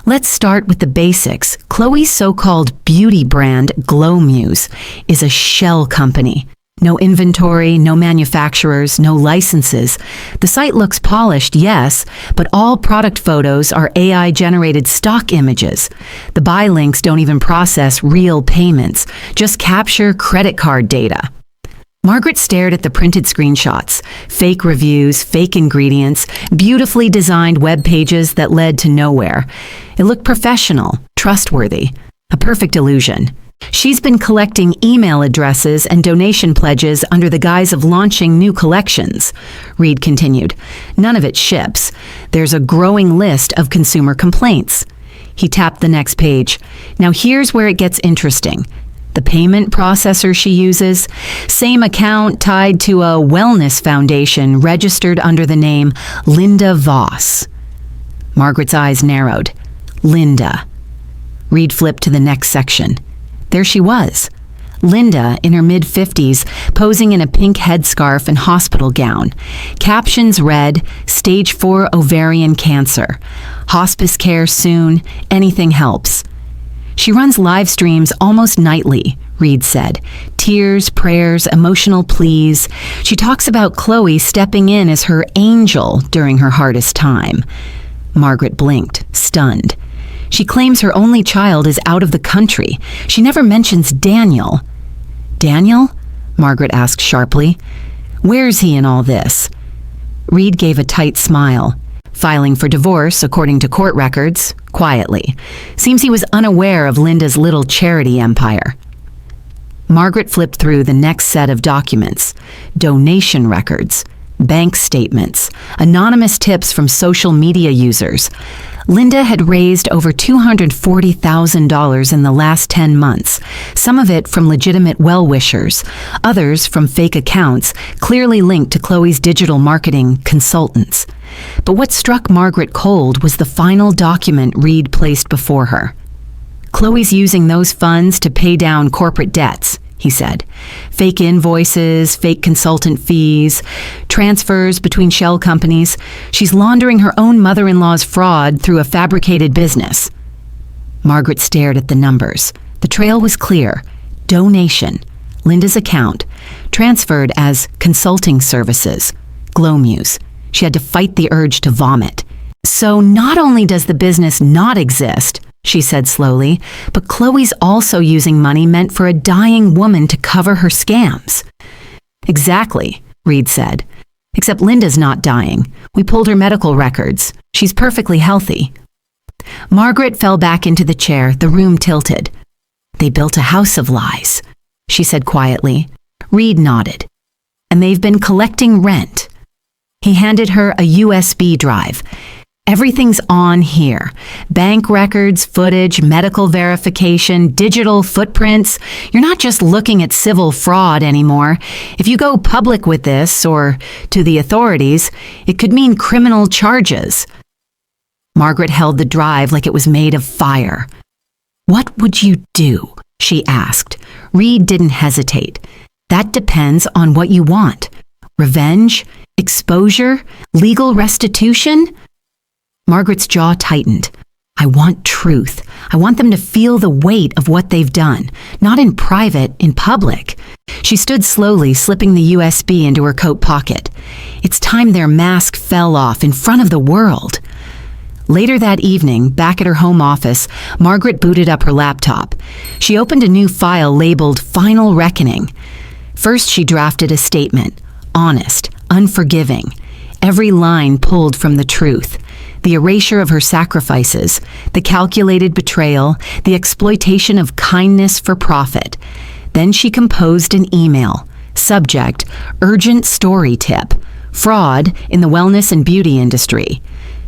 "Let's start with the basics. Khloe's so-called beauty brand, Glow Muse, is a shell company. No inventory, no manufacturers, no licenses. The site looks polished, yes, but all product photos are AI-generated stock images. The buy links don't even process real payments, just capture credit card data." Margaret stared at the printed screenshots, fake reviews, fake ingredients, beautifully designed web pages that led to nowhere. It looked professional, trustworthy, a perfect illusion. "She's been collecting email addresses and donation pledges under the guise of launching new collections," Reed continued. "None of it ships. There's a growing list of consumer complaints." He tapped the next page. "Now here's where it gets interesting. The payment processor she uses, same account tied to a wellness foundation registered under the name Linda Voss." Margaret's eyes narrowed. Linda. Reed flipped to the next section. There she was. Linda, in her mid-50s, posing in a pink headscarf and hospital gown. Captions read, "Stage 4 ovarian cancer. Hospice care soon. Anything helps." She runs live streams almost nightly, Reed said. Tears, prayers, emotional pleas. She talks about Khloe stepping in as her angel during her hardest time. Margaret blinked, stunned. She claims her only child is out of the country. She never mentions Daniel. Daniel? Margaret asked sharply. Where's he in all this? Reed gave a tight smile. Filing for divorce, according to court records, quietly. Seems he was unaware of Linda's little charity empire. Margaret flipped through the next set of documents. Donation records, bank statements, anonymous tips from social media users. Linda had raised over $240,000 in the last 10 months, some of it from legitimate well-wishers, others from fake accounts clearly linked to Khloe's digital marketing consultants. But what struck Margaret cold was the final document Reed placed before her. Khloe's using those funds to pay down corporate debts, he said. Fake invoices, fake consultant fees, transfers between shell companies. She's laundering her own mother-in-law's fraud through a fabricated business. Margaret stared at the numbers. The trail was clear. Donation, Linda's account, transferred as consulting services, Glowmuse. She had to fight the urge to vomit. So not only does the business not exist, she said slowly, but Khloe's also using money meant for a dying woman to cover her scams. Exactly, Reed said. Except Linda's not dying. We pulled her medical records. She's perfectly healthy. Margaret fell back into the chair, the room tilted. They built a house of lies, she said quietly. Reed nodded. And they've been collecting rent. He handed her a USB drive. Everything's on here. Bank records, footage, medical verification, digital footprints. You're not just looking at civil fraud anymore. If you go public with this, or to the authorities, it could mean criminal charges. Margaret held the drive like it was made of fire. What would you do? She asked. Reed didn't hesitate. That depends on what you want. Revenge? Exposure? Legal restitution? Margaret's jaw tightened. I want truth. I want them to feel the weight of what they've done, not in private, in public. She stood slowly, slipping the USB into her coat pocket. It's time their mask fell off in front of the world. Later that evening, back at her home office, Margaret booted up her laptop. She opened a new file labeled Final Reckoning. First, she drafted a statement. Honest, unforgiving. Every line pulled from the truth. The erasure of her sacrifices, the calculated betrayal, the exploitation of kindness for profit. Then she composed an email. Subject, urgent story tip. Fraud in the wellness and beauty industry.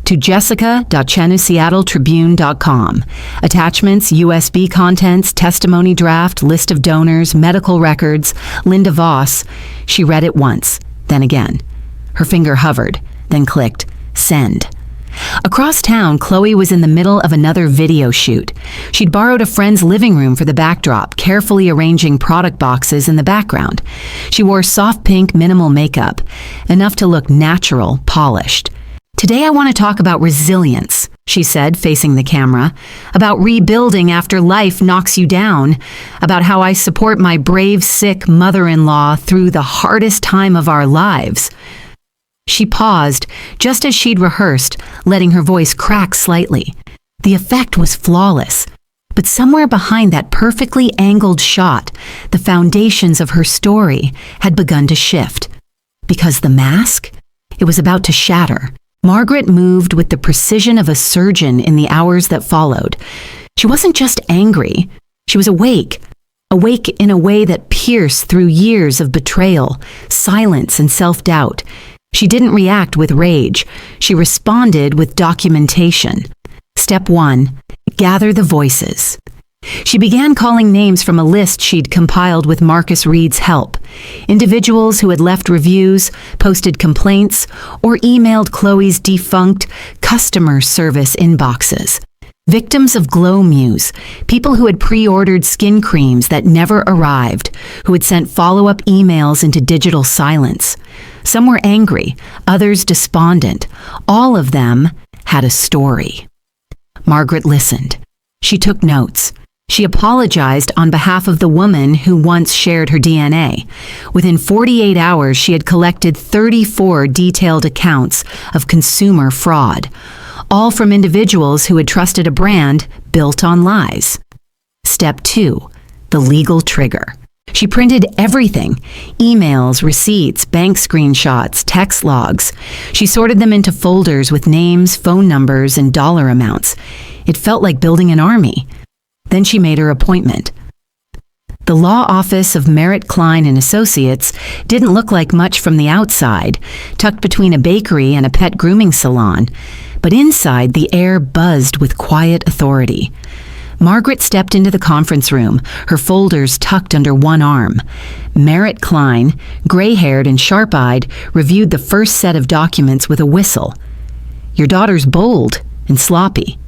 To jessica.chenuseattletribune.com. Attachments, USB contents, testimony draft, list of donors, medical records, Linda Voss. She read it once, then again. Her finger hovered, then clicked, send. Across town, Khloe was in the middle of another video shoot. She'd borrowed a friend's living room for the backdrop, carefully arranging product boxes in the background. She wore soft pink minimal makeup, enough to look natural, polished. Today I want to talk about resilience, she said, facing the camera, about rebuilding after life knocks you down, about how I support my brave, sick mother-in-law through the hardest time of our lives. She paused, just as she'd rehearsed, letting her voice crack slightly. The effect was flawless, but somewhere behind that perfectly angled shot, the foundations of her story had begun to shift. Because the mask? It was about to shatter. Margaret moved with the precision of a surgeon in the hours that followed. She wasn't just angry. She was awake. Awake in a way that pierced through years of betrayal, silence, and self-doubt. She didn't react with rage. She responded with documentation. Step 1, gather the voices. She began calling names from a list she'd compiled with Marcus Reed's help. Individuals who had left reviews, posted complaints, or emailed Khloe's defunct customer service inboxes. Victims of Glowmuse, people who had pre-ordered skin creams that never arrived, who had sent follow-up emails into digital silence. Some were angry, others despondent. All of them had a story. Margaret listened. She took notes. She apologized on behalf of the woman who once shared her DNA. Within 48 hours, she had collected 34 detailed accounts of consumer fraud, all from individuals who had trusted a brand built on lies. Step 2. The legal trigger. She printed everything: emails, receipts, bank screenshots, text logs. She sorted them into folders with names, phone numbers, and dollar amounts. It felt like building an army. Then she made her appointment. The law office of Merritt, Klein & Associates didn't look like much from the outside, tucked between a bakery and a pet grooming salon. But inside, the air buzzed with quiet authority. Margaret stepped into the conference room, her folders tucked under one arm. Merritt Klein, gray-haired and sharp-eyed, reviewed the first set of documents with a whistle. "Your daughter's bold and sloppy."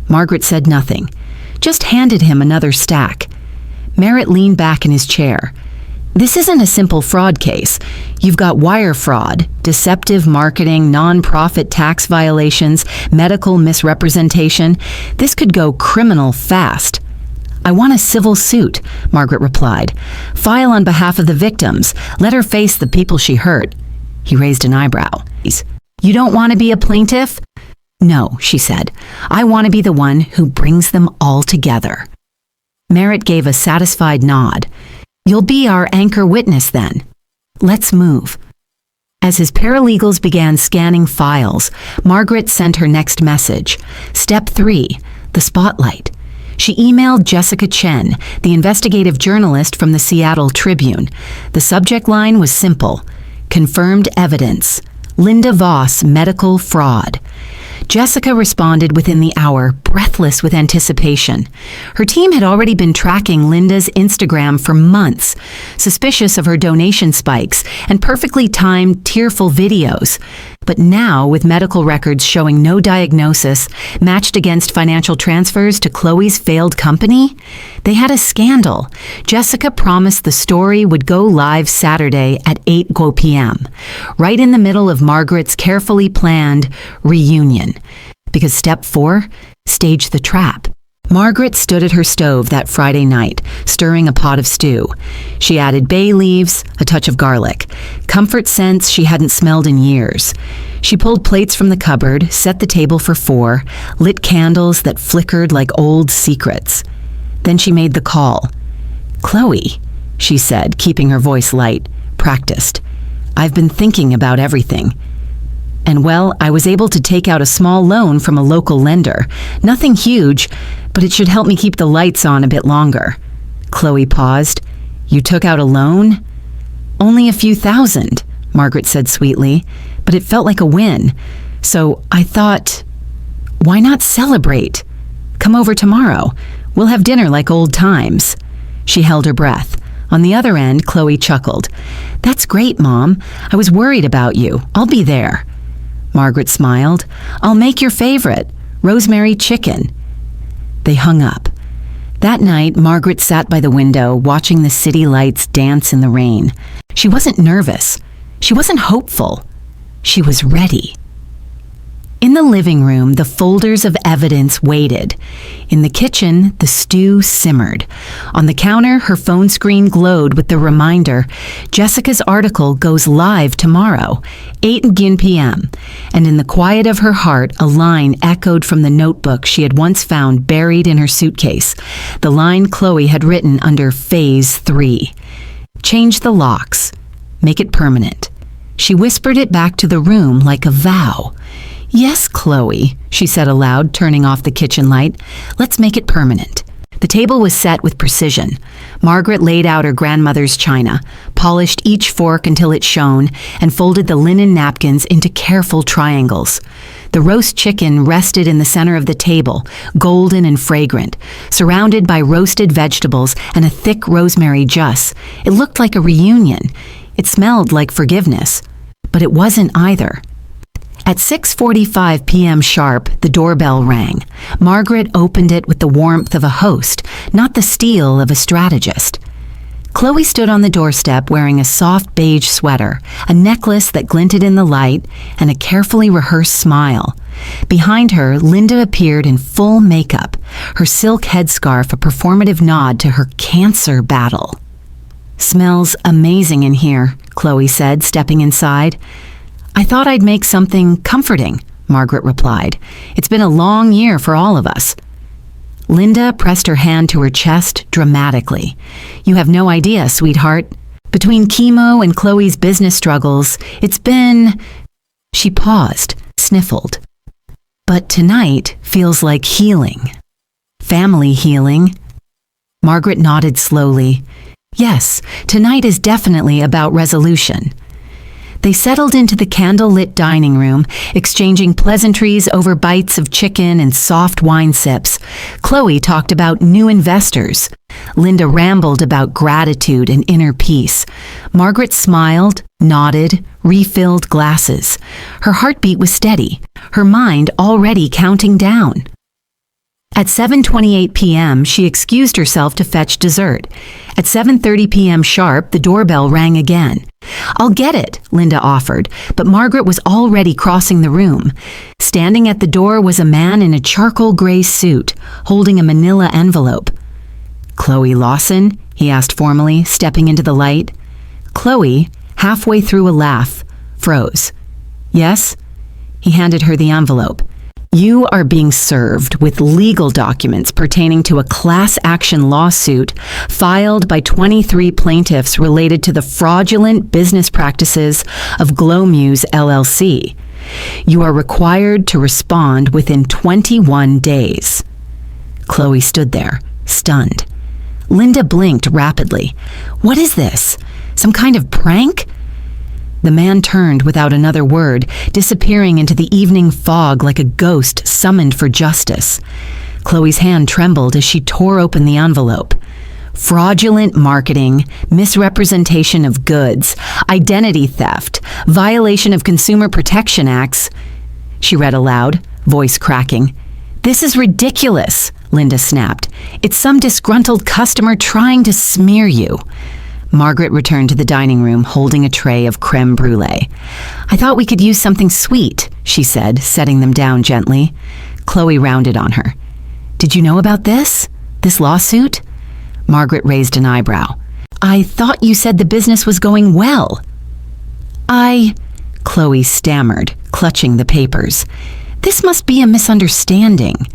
Margaret said nothing, just handed him another stack. Merritt leaned back in his chair. "This isn't a simple fraud case. You've got wire fraud, deceptive marketing, non-profit tax violations, medical misrepresentation. This could go criminal fast." "I want a civil suit," Margaret replied. "File on behalf of the victims. Let her face the people she hurt." He raised an eyebrow. "You don't want to be a plaintiff?" "No," she said. "I want to be the one who brings them all together." Merritt gave a satisfied nod. "You'll be our anchor witness then. Let's move." As his paralegals began scanning files, Margaret sent her next message. Step 3, the spotlight. She emailed Jessica Chen, the investigative journalist from the Seattle Tribune. The subject line was simple: confirmed evidence, Linda Voss medical fraud. Jessica responded within the hour, breathless with anticipation. Her team had already been tracking Linda's Instagram for months, suspicious of her donation spikes and perfectly timed, tearful videos. But now, with medical records showing no diagnosis matched against financial transfers to Khloe's failed company, they had a scandal. Jessica promised the story would go live Saturday at 8 p.m., right in the middle of Margaret's carefully planned reunion. Because step 4, stage the trap. Margaret stood at her stove that Friday night, stirring a pot of stew. She added bay leaves, a touch of garlic, comfort scents she hadn't smelled in years. She pulled plates from the cupboard, set the table for 4, lit candles that flickered like old secrets. Then she made the call. "Khloe," she said, keeping her voice light, practiced. "I've been thinking about everything. And well, I was able to take out a small loan from a local lender. Nothing huge, but it should help me keep the lights on a bit longer." Khloe paused. "You took out a loan?" "Only a few thousand," Margaret said sweetly, "but it felt like a win. So I thought, why not celebrate? Come over tomorrow. We'll have dinner like old times." She held her breath. On the other end, Khloe chuckled. "That's great, Mom. I was worried about you. I'll be there." Margaret smiled. "I'll make your favorite, rosemary chicken." They hung up. That night, Margaret sat by the window, watching the city lights dance in the rain. She wasn't nervous. She wasn't hopeful. She was ready. In the living room, the folders of evidence waited. In the kitchen, the stew simmered. On the counter, her phone screen glowed with the reminder, Jessica's article goes live tomorrow, 8 p.m. And in the quiet of her heart, a line echoed from the notebook she had once found buried in her suitcase, the line Khloe had written under Phase 3. "Change the locks. Make it permanent." She whispered it back to the room like a vow. "Yes, Khloe," she said aloud, turning off the kitchen light. "Let's make it permanent." The table was set with precision. Margaret laid out her grandmother's china, polished each fork until it shone, and folded the linen napkins into careful triangles. The roast chicken rested in the center of the table, golden and fragrant, surrounded by roasted vegetables and a thick rosemary juice. It looked like a reunion. It smelled like forgiveness. But it wasn't either. At 6:45 p.m. sharp, the doorbell rang. Margaret opened it with the warmth of a host, not the steel of a strategist. Khloe stood on the doorstep wearing a soft beige sweater, a necklace that glinted in the light, and a carefully rehearsed smile. Behind her, Linda appeared in full makeup, her silk headscarf a performative nod to her cancer battle. "Smells amazing in here," Khloe said, stepping inside. "I thought I'd make something comforting," Margaret replied. "It's been a long year for all of us." Linda pressed her hand to her chest dramatically. "You have no idea, sweetheart. Between chemo and Khloe's business struggles, it's been..." She paused, sniffled. "But tonight feels like healing. Family healing." Margaret nodded slowly. "Yes, tonight is definitely about resolution." They settled into the candle-lit dining room, exchanging pleasantries over bites of chicken and soft wine sips. Khloe talked about new investors. Linda rambled about gratitude and inner peace. Margaret smiled, nodded, refilled glasses. Her heartbeat was steady, her mind already counting down. At 7:28 p.m., she excused herself to fetch dessert. At 7:30 p.m. sharp, the doorbell rang again. "I'll get it," Linda offered, but Margaret was already crossing the room. Standing at the door was a man in a charcoal gray suit, holding a manila envelope. "Khloe Lawson?" he asked formally, stepping into the light. Khloe, halfway through a laugh, froze. "Yes?" He handed her the envelope. "You are being served with legal documents pertaining to a class action lawsuit filed by 23 plaintiffs related to the fraudulent business practices of Glowmuse LLC. You are required to respond within 21 days. Khloe stood there, stunned. Linda blinked rapidly. "What is this? Some kind of prank?" The man turned without another word, disappearing into the evening fog like a ghost summoned for justice. Khloe's hand trembled as she tore open the envelope. "Fraudulent marketing, misrepresentation of goods, identity theft, violation of Consumer Protection Acts," she read aloud, voice cracking. "This is ridiculous," Linda snapped. "It's some disgruntled customer trying to smear you." Margaret returned to the dining room, holding a tray of creme brulee. "I thought we could use something sweet," she said, setting them down gently. Khloe rounded on her. "Did you know about this? This lawsuit?" Margaret raised an eyebrow. "I thought you said the business was going well." Khloe stammered, clutching the papers. "This must be a misunderstanding."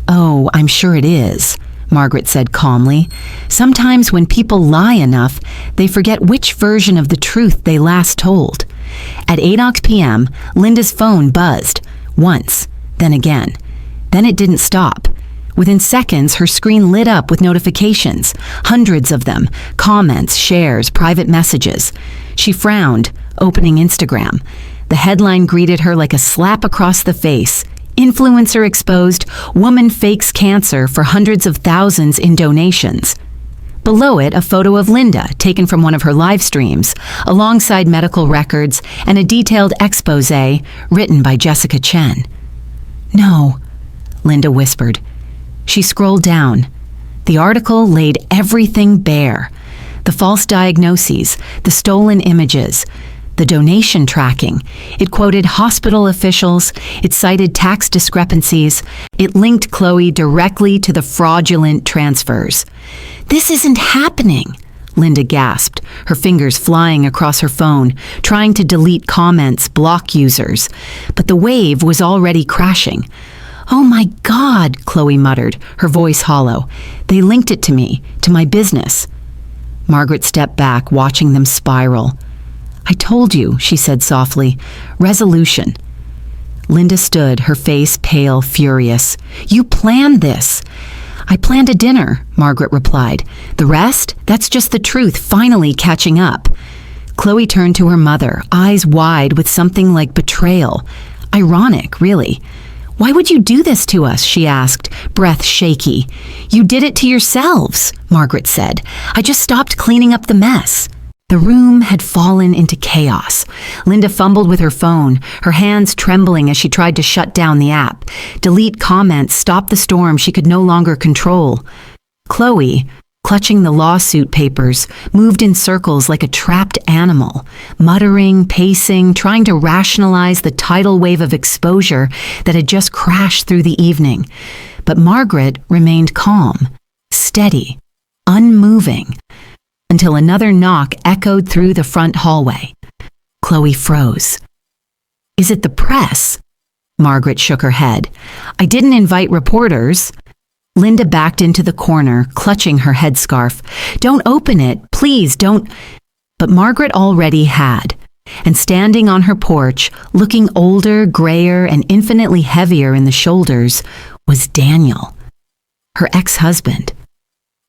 "Oh, I'm sure it is," Margaret said calmly. "Sometimes when people lie enough, they forget which version of the truth they last told." At 8 p.m., Linda's phone buzzed, once, then again. Then it didn't stop. Within seconds, her screen lit up with notifications, hundreds of them, comments, shares, private messages. She frowned, opening Instagram. The headline greeted her like a slap across the face. "Influencer exposed, woman fakes cancer for hundreds of thousands in donations." Below it, a photo of Linda, taken from one of her live streams, alongside medical records and a detailed expose written by Jessica Chen. "No," Linda whispered. She scrolled down. The article laid everything bare. The false diagnoses, the stolen images, the donation tracking. It quoted hospital officials, it cited tax discrepancies, it linked Khloe directly to the fraudulent transfers. "This isn't happening," Linda gasped, her fingers flying across her phone, trying to delete comments, block users. But the wave was already crashing. "Oh my God," Khloe muttered, her voice hollow. "They linked it to me, to my business." Margaret stepped back, watching them spiral. "I told you," she said softly. "Resolution." Linda stood, her face pale, furious. "You planned this." "I planned a dinner," Margaret replied. "The rest? That's just the truth finally catching up." Khloe turned to her mother, eyes wide with something like betrayal. Ironic, really. "Why would you do this to us?" she asked, breath shaky. "You did it to yourselves," Margaret said. "I just stopped cleaning up the mess." The room had fallen into chaos. Linda fumbled with her phone, her hands trembling as she tried to shut down the app, delete comments, stop the storm she could no longer control. Khloe, clutching the lawsuit papers, moved in circles like a trapped animal, muttering, pacing, trying to rationalize the tidal wave of exposure that had just crashed through the evening. but Margaret remained calm, steady, unmoving, until another knock echoed through the front hallway. Khloe froze. "Is it the press?" Margaret shook her head. "I didn't invite reporters." Linda backed into the corner, clutching her headscarf. "Don't open it, please, don't." But Margaret already had, and standing on her porch, looking older, grayer, and infinitely heavier in the shoulders, was Daniel, her ex-husband.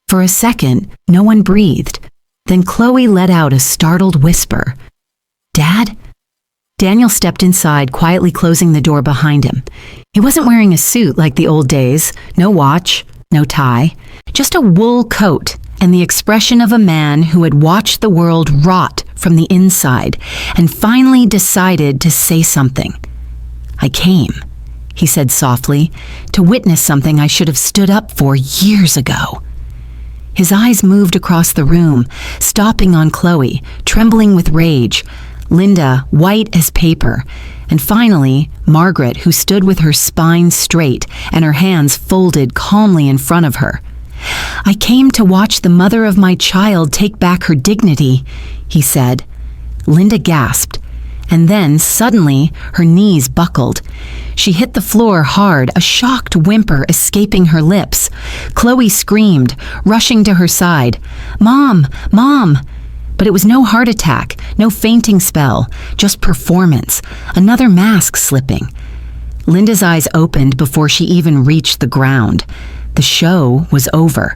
For a second, no one breathed. Then Khloe let out a startled whisper. "Dad?" Daniel stepped inside, quietly closing the door behind him. He wasn't wearing a suit like the old days, no watch, no tie, just a wool coat and the expression of a man who had watched the world rot from the inside and finally decided to say something. "I came," he said softly, "to witness something I should have stood up for years ago." His eyes moved across the room, stopping on Khloe, trembling with rage, Linda, white as paper, and finally, Margaret, who stood with her spine straight and her hands folded calmly in front of her. "I came to watch the mother of my child take back her dignity," he said. Linda gasped, and then, suddenly, her knees buckled. She hit the floor hard, a shocked whimper escaping her lips. Khloe screamed, rushing to her side. "Mom! Mom!" But it was no heart attack, no fainting spell, just performance, another mask slipping. Linda's eyes opened before she even reached the ground. The show was over.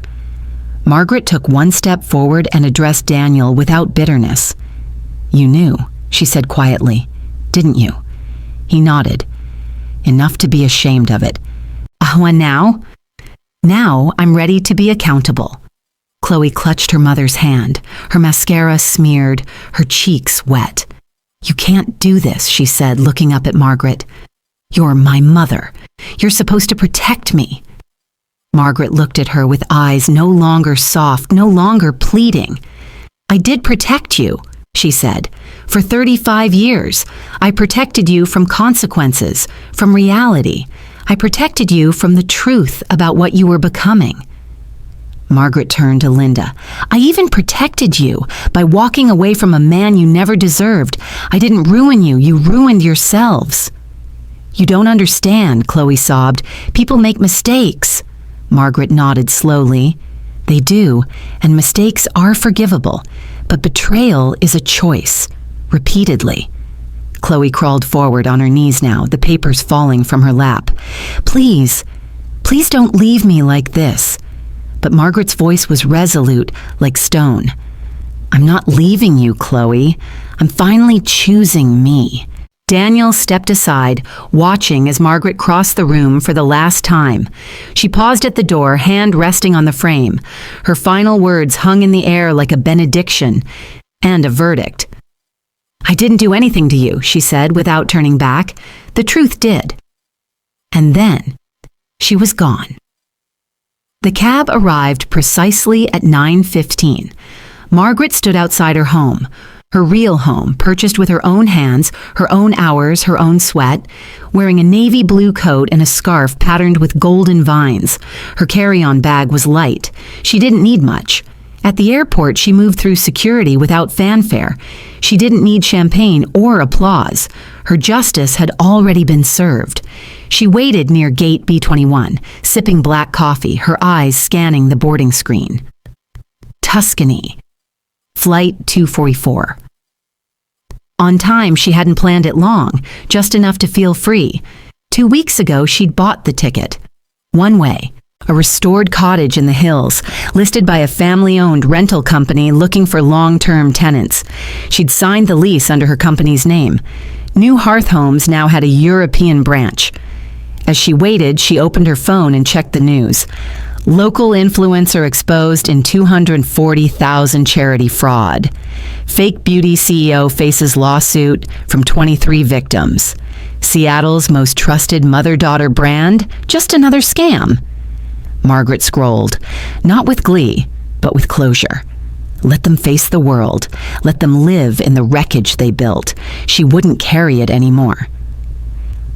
Margaret took one step forward and addressed Daniel without bitterness. "You knew," she said quietly, "didn't you?" He nodded. Enough to be ashamed of it. "Oh, and now?" "Now I'm ready to be accountable." Khloe clutched her mother's hand, her mascara smeared, her cheeks wet. "You can't do this," she said, looking up at Margaret. "You're my mother. You're supposed to protect me." Margaret looked at her with eyes no longer soft, no longer pleading. "I did protect you," she said. "For 35 years. I protected you from consequences, from reality. I protected you from the truth about what you were becoming." Margaret turned to Linda. "I even protected you by walking away from a man you never deserved. I didn't ruin you, you ruined yourselves." "You don't understand," Khloe sobbed. "People make mistakes." Margaret nodded slowly. "They do, and mistakes are forgivable, but betrayal is a choice, repeatedly." Khloe crawled forward on her knees now, the papers falling from her lap. "Please, please don't leave me like this." But Margaret's voice was resolute, like stone. "I'm not leaving you, Khloe. I'm finally choosing me." Daniel stepped aside, watching as Margaret crossed the room for the last time. She paused at the door, hand resting on the frame. Her final words hung in the air like a benediction and a verdict. "I didn't do anything to you," she said without turning back. "The truth did." And then she was gone. The cab arrived precisely at 9:15. Margaret stood outside her home, her real home, purchased with her own hands, her own hours, her own sweat, wearing a navy blue coat and a scarf patterned with golden vines. Her carry-on bag was light. She didn't need much. At the airport, she moved through security without fanfare. She didn't need champagne or applause. Her justice had already been served. She waited near gate B21, sipping black coffee, her eyes scanning the boarding screen. Tuscany. Flight 244. On time, she hadn't planned it long, just enough to feel free. 2 weeks ago, she'd bought the ticket. One way. A restored cottage in the hills, listed by a family-owned rental company looking for long-term tenants. She'd signed the lease under her company's name. New Hearth Homes now had a European branch. As she waited, she opened her phone and checked the news. Local influencer exposed in 240,000 charity fraud. Fake beauty CEO faces lawsuit from 23 victims. Seattle's most trusted mother-daughter brand, just another scam. Margaret scrolled, not with glee, but with closure. Let them face the world. Let them live in the wreckage they built. She wouldn't carry it anymore.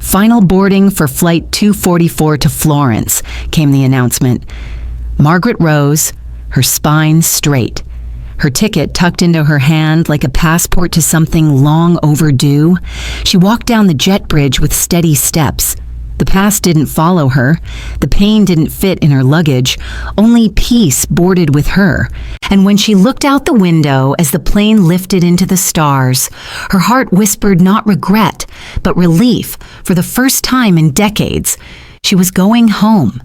Final boarding for Flight 244 to Florence, came the announcement. Margaret rose, her spine straight, her ticket tucked into her hand like a passport to something long overdue. She walked down the jet bridge with steady steps. The past didn't follow her. The pain didn't fit in her luggage. Only peace boarded with her. And when she looked out the window as the plane lifted into the stars, her heart whispered not regret, but relief for the first time in decades. She was going home.